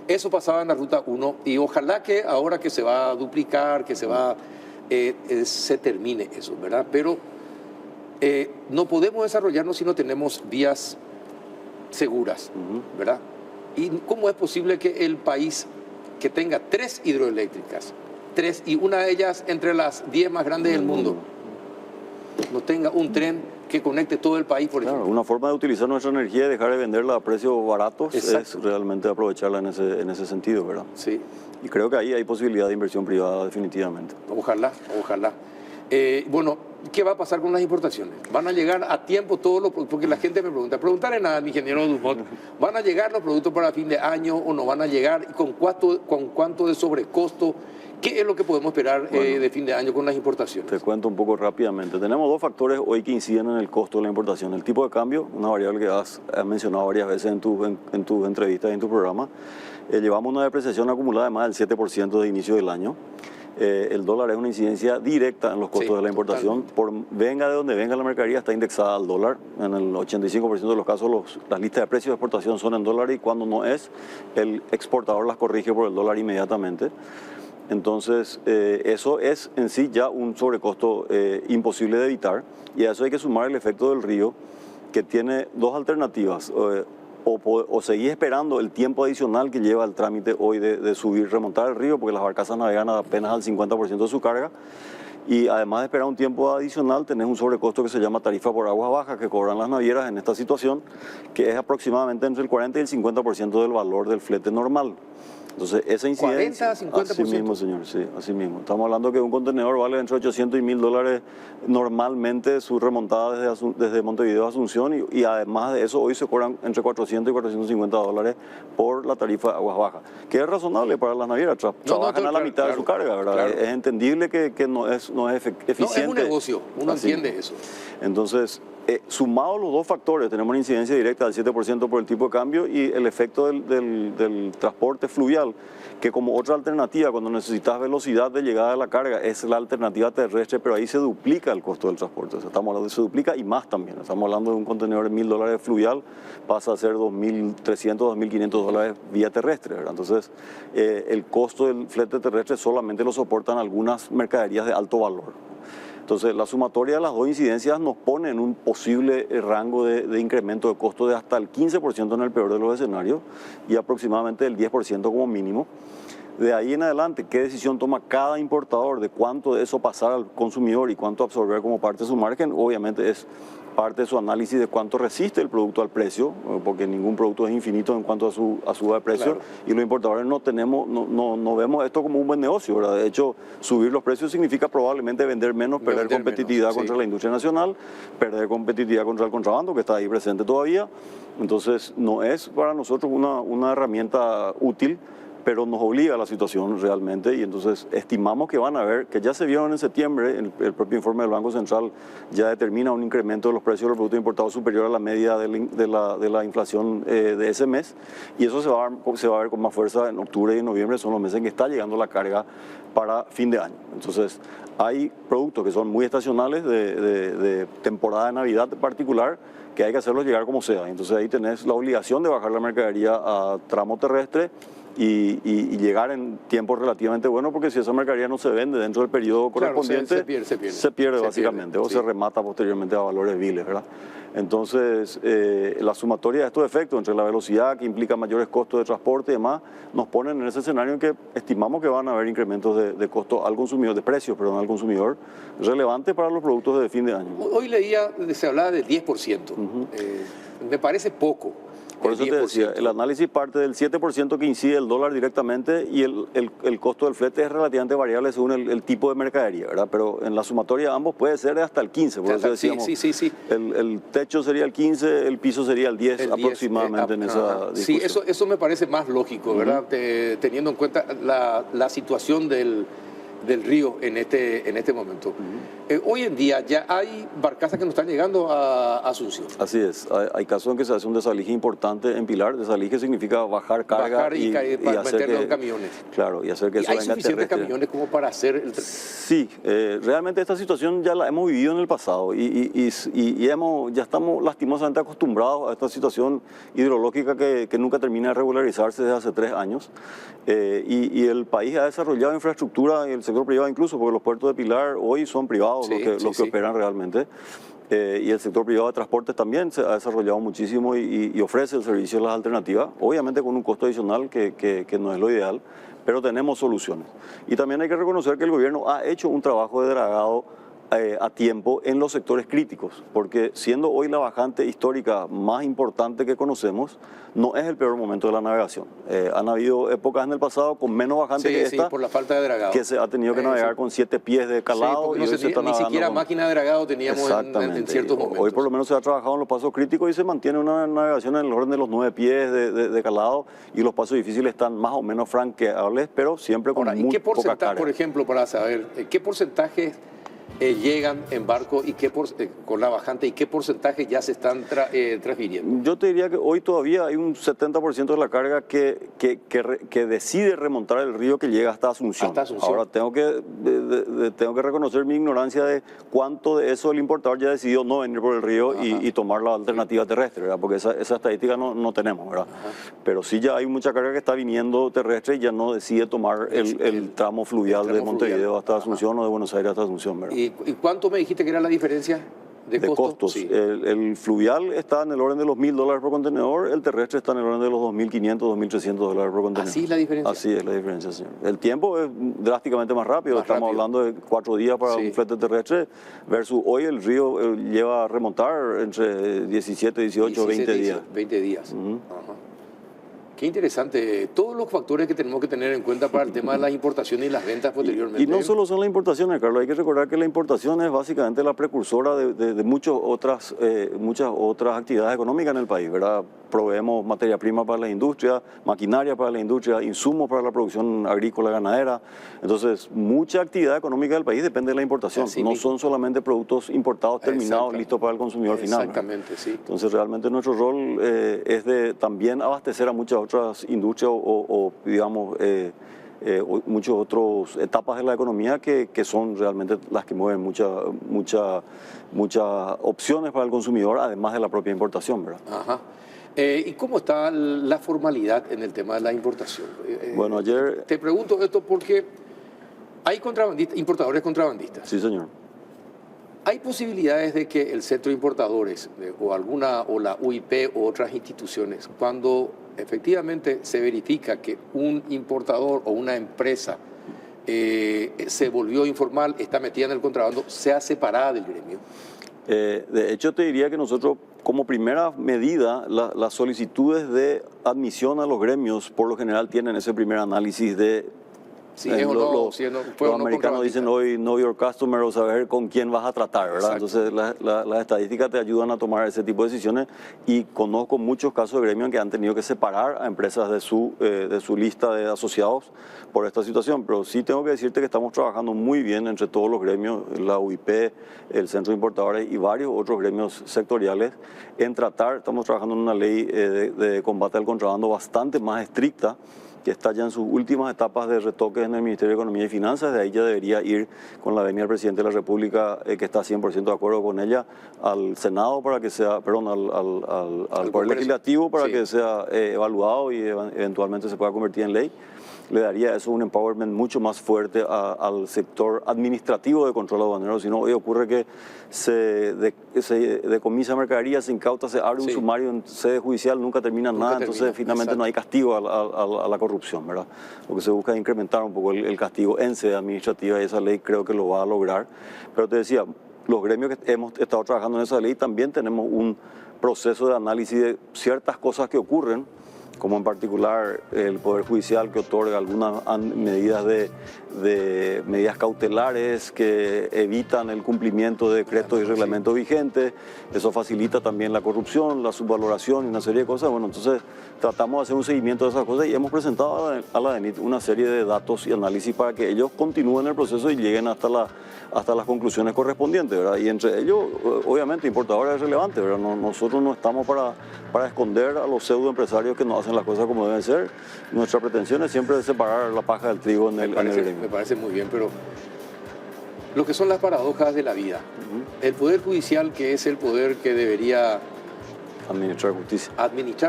eso pasaba en la ruta 1 y ojalá que ahora que se va a duplicar, que se termine eso, ¿verdad? Pero no podemos desarrollarnos si no tenemos vías seguras, ¿verdad? ¿Y cómo es posible que el país que tenga 3 hidroeléctricas, 3, y una de ellas entre las 10 más grandes del mundo, no tenga un tren que conecte todo el país, por ejemplo? Una forma de utilizar nuestra energía y dejar de venderla a precios baratos Exacto. es realmente aprovecharla en ese sentido, ¿verdad? Sí. Y creo que ahí hay posibilidad de inversión privada definitivamente. Ojalá, ojalá. Bueno, ¿qué va a pasar con las importaciones? ¿Van a llegar a tiempo todos los productos? Porque la gente me pregunta, preguntarle al ingeniero Dumont, ¿van a llegar los productos para fin de año o no van a llegar? ¿Y con cuánto de sobrecosto? ¿Qué es lo que podemos esperar de fin de año con las importaciones? Te cuento un poco rápidamente. Tenemos 2 factores hoy que inciden en el costo de la importación. El tipo de cambio, una variable que has mencionado varias veces en tus entrevistas y en tu programa. Llevamos una depreciación acumulada de más del 7% de inicio del año. El dólar es una incidencia directa en los costos de la importación. Venga de donde venga la mercadería, está indexada al dólar. En el 85% de los casos las listas de precios de exportación son en dólar y cuando no es, el exportador las corrige por el dólar inmediatamente. Entonces, eso es en sí ya un sobrecosto imposible de evitar, y a eso hay que sumar el efecto del río, que tiene 2 alternativas. O seguir esperando el tiempo adicional que lleva el trámite hoy de remontar el río, porque las barcazas navegan apenas al 50% de su carga, y además de esperar un tiempo adicional, tenés un sobrecosto que se llama tarifa por aguas bajas que cobran las navieras en esta situación, que es aproximadamente entre el 40 y el 50% del valor del flete normal. Entonces, esa incidencia... 40 a 50%. Así mismo, señor, sí, así mismo. Estamos hablando que un contenedor vale entre 800 y 1000 dólares normalmente su remontada desde Montevideo a Asunción, y además de eso hoy se cobran entre 400 y 450 dólares por la tarifa de aguas bajas, que es razonable para las navieras. Trabajan a la mitad de su carga, ¿verdad? Claro. Es entendible que no es eficiente. No, es un negocio, uno Así. entiende eso. Entonces, sumados los 2 factores, tenemos una incidencia directa del 7% por el tipo de cambio y el efecto del transporte fluvial, que como otra alternativa, cuando necesitas velocidad de llegada de la carga, es la alternativa terrestre, pero ahí se duplica el costo del transporte. O sea, estamos hablando de se duplica y más también. Estamos hablando de un contenedor de 1000 dólares fluvial, pasa a ser 2300, 2500 dólares vía terrestre, ¿verdad? Entonces, el costo del flete terrestre solamente lo soportan algunas mercaderías de alto valor. Entonces, la sumatoria de las 2 incidencias nos pone en un posible rango de incremento de costo de hasta el 15% en el peor de los escenarios y aproximadamente el 10% como mínimo. De ahí en adelante, ¿qué decisión toma cada importador de cuánto de eso pasar al consumidor y cuánto absorber como parte de su margen? Obviamente es parte de su análisis de cuánto resiste el producto al precio, porque ningún producto es infinito en cuanto a su suba de precio, claro. Y los importadores no vemos esto como un buen negocio, ¿verdad? De hecho, subir los precios significa probablemente vender menos, perder competitividad contra la industria nacional, perder competitividad contra el contrabando, que está ahí presente todavía. Entonces, no es para nosotros una herramienta útil, pero nos obliga a la situación realmente, y entonces estimamos que van a ver, que ya se vieron en septiembre, el propio informe del Banco Central ya determina un incremento de los precios de los productos importados superior a la media de la inflación de ese mes, y eso se va a ver con más fuerza en octubre y en noviembre, son los meses en que está llegando la carga para fin de año. Entonces hay productos que son muy estacionales, de temporada de Navidad en particular, que hay que hacerlos llegar como sea. Entonces ahí tenés la obligación de bajar la mercadería a tramo terrestre, y llegar en tiempos relativamente buenos, porque si esa mercadería no se vende dentro del periodo correspondiente, se pierde básicamente, o se remata posteriormente a valores viles, ¿verdad? Entonces, la sumatoria de estos efectos, entre la velocidad que implica mayores costos de transporte y demás, nos ponen en ese escenario en que estimamos que van a haber incrementos de costo al consumidor, de precios, perdón, al consumidor, relevantes para los productos de fin de año. Hoy leía, se hablaba del 10%, me parece poco. Por eso te decía, el análisis parte del 7% que incide el dólar directamente, y el costo del flete es relativamente variable según el tipo de mercadería, ¿verdad? Pero en la sumatoria de ambos puede ser hasta el 15%, por eso decíamos, sí. El techo sería el 15%, el piso sería el 10% aproximadamente en esa discusión. Sí, eso me parece más lógico, ¿verdad? Teniendo en cuenta la situación del río en este momento. Hoy en día ya hay barcazas que no están llegando a Asunción. Así es, hay casos en que se hace un desalije importante en Pilar. Desalije significa bajar carga y meterlo en camiones. Claro, y hacer que eso venga terrestre. ¿Hay suficientes camiones como para hacer el... Sí, realmente esta situación ya la hemos vivido en el pasado, y ya estamos lastimosamente acostumbrados a esta situación hidrológica que nunca termina de regularizarse desde hace 3 años. Y el país ha desarrollado infraestructura, y el sector privado incluso, porque los puertos de Pilar hoy son privados los que operan realmente. Y el sector privado de transportes también se ha desarrollado muchísimo y ofrece el servicio de las alternativas, obviamente con un costo adicional que no es lo ideal, pero tenemos soluciones. Y también hay que reconocer que el gobierno ha hecho un trabajo de dragado a tiempo en los sectores críticos, porque siendo hoy la bajante histórica más importante que conocemos, no es el peor momento de la navegación. Han habido épocas en el pasado con menos bajante que esta, por la falta de dragado, que se ha tenido que navegar con 7 pies de calado. Y ni siquiera máquina de dragado teníamos en ciertos momentos. Hoy por lo menos se ha trabajado en los pasos críticos y se mantiene una navegación en el orden de los 9 pies de calado, y los pasos difíciles están más o menos franqueables, pero siempre con muy poca carga. Por ejemplo, para saber, ¿qué porcentaje llegan en barco y con la bajante, y qué porcentaje ya se están transfiriendo? Yo te diría que hoy todavía hay un 70% de la carga que decide remontar el río, que llega hasta Asunción. Ahora tengo que reconocer mi ignorancia de cuánto de eso el importador ya decidió no venir por el río y tomar la alternativa terrestre, ¿verdad? Porque esa estadística no tenemos, ¿verdad? Pero sí ya hay mucha carga que está viniendo terrestre y ya no decide tomar el tramo fluvial de Montevideo hasta Asunción o de Buenos Aires hasta Asunción, ¿verdad? ¿Y cuánto me dijiste que era la diferencia de costos? Sí. El fluvial está en el orden de los $1.000 por contenedor, el terrestre está en el orden de los $2.500, $2.300 por contenedor. ¿Así es la diferencia? Así es la diferencia, señor. El tiempo es drásticamente más rápido. Estamos hablando de 4 días para un flete terrestre versus hoy el río lleva a remontar entre 17, 18, 20 días. 20 días. Qué interesante. Todos los factores que tenemos que tener en cuenta para el tema de las importaciones y las ventas posteriormente. Y no solo son las importaciones, Carlos. Hay que recordar que la importación es básicamente la precursora de muchas otras actividades económicas en el país, ¿verdad? Proveemos materia prima para la industria, maquinaria para la industria, insumos para la producción agrícola y ganadera. Entonces, mucha actividad económica del país depende de la importación. No son solamente productos importados terminados, listos para el consumidor final. Exactamente, sí. Entonces, realmente nuestro rol es de también abastecer a muchas otras industrias o digamos, muchas otras etapas de la economía que son realmente las que mueven muchas opciones para el consumidor, además de la propia importación, ¿verdad? ¿Y cómo está la formalidad en el tema de la importación? Bueno, ayer... Te pregunto esto porque hay importadores contrabandistas. Sí, señor. ¿Hay posibilidades de que el centro de importadores o la UIP o otras instituciones, cuando efectivamente se verifica que un importador o una empresa se volvió informal, está metida en el contrabando, sea separada del gremio? De hecho, te diría que nosotros, como primera medida, las solicitudes de admisión a los gremios, por lo general, tienen ese primer análisis de... Los americanos dicen hoy know your customer, o saber con quién vas a tratar, ¿verdad? Exacto. Entonces las estadísticas te ayudan a tomar ese tipo de decisiones, y conozco muchos casos de gremios que han tenido que separar a empresas de su lista de asociados por esta situación. Pero sí tengo que decirte que estamos trabajando muy bien entre todos los gremios, la UIP, el Centro de Importadores y varios otros gremios sectoriales, estamos trabajando en una ley de combate al contrabando bastante más estricta, que está ya en sus últimas etapas de retoques en el Ministerio de Economía y Finanzas. De ahí ya debería ir, con la venida del presidente de la República, que está 100% de acuerdo con ella, al Senado para que sea, al Poder Legislativo para que sea evaluado y eventualmente se pueda convertir en ley. Le daría eso un empowerment mucho más fuerte al sector administrativo de control aduanero. Si no, hoy ocurre que se decomisa mercadería, se incauta, se abre un sumario en sede judicial, nunca termina nada, entonces finalmente no hay castigo a la corrupción, ¿verdad? Lo que se busca es incrementar un poco el castigo en sede administrativa, y esa ley creo que lo va a lograr. Pero te decía, los gremios que hemos estado trabajando en esa ley también tenemos un proceso de análisis de ciertas cosas que ocurren, como en particular el Poder Judicial, que otorga algunas medidas medidas cautelares que evitan el cumplimiento de decretos y reglamentos vigentes. Eso facilita también la corrupción, la subvaloración y una serie de cosas. Bueno, entonces tratamos de hacer un seguimiento de esas cosas y hemos presentado a la DENIT una serie de datos y análisis para que ellos continúen el proceso y lleguen hasta las conclusiones correspondientes, ¿verdad? Y entre ellos, obviamente, importadores es relevante, ¿verdad? Nosotros no estamos para esconder a los pseudoempresarios que no hacen las cosas como deben ser. Nuestra pretensión es siempre separar la paja del trigo en el gremio. Me parece muy bien, pero lo que son las paradojas de la vida. El Poder Judicial, que es el poder que debería administrar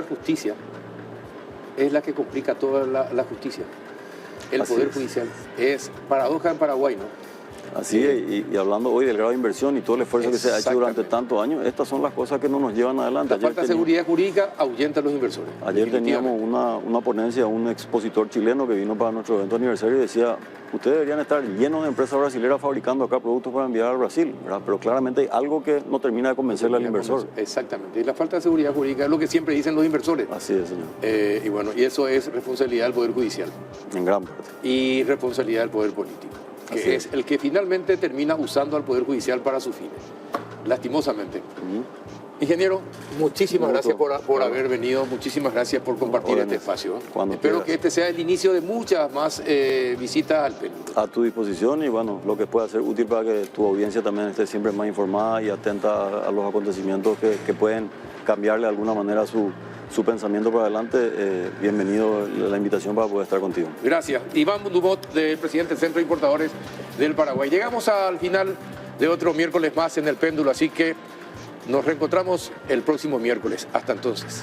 justicia, es la que complica toda la justicia. el Así Poder es. Judicial. Es paradoja en Paraguay, ¿no? Así es, y hablando hoy del grado de inversión y todo el esfuerzo que se ha hecho durante Exactamente. tantos años, estas son las cosas que no nos llevan adelante. La falta de seguridad jurídica ahuyenta a los inversores. Ayer teníamos definitivamente. una ponencia, un expositor chileno que vino para nuestro evento de aniversario y decía, ustedes deberían estar llenos de empresas brasileñas fabricando acá productos para enviar al Brasil, ¿verdad? Pero claramente hay algo que no termina de convencerle al inversor. Exactamente. Y la falta de seguridad jurídica es lo que siempre dicen los inversores. Así es, señor, Y bueno, y eso es responsabilidad del Poder Judicial en gran parte. y responsabilidad del Poder Político, que Así es el que finalmente termina usando al Poder Judicial para sus fines, lastimosamente. Ingeniero, muchísimas Un gracias gusto. por haber venido, muchísimas gracias por compartir Órdenes. este espacio. Cuando Espero quieras. que este sea el inicio de muchas más visitas al péndulo. A tu disposición y bueno, lo que pueda ser útil para que tu audiencia también esté siempre más informada y atenta a los acontecimientos que pueden cambiarle de alguna manera su pensamiento para adelante. Bienvenido la invitación para poder estar contigo. Gracias. Iván Dumont, del presidente del Centro de Importadores del Paraguay. Llegamos al final de otro miércoles más en el péndulo, así que nos reencontramos el próximo miércoles. Hasta entonces.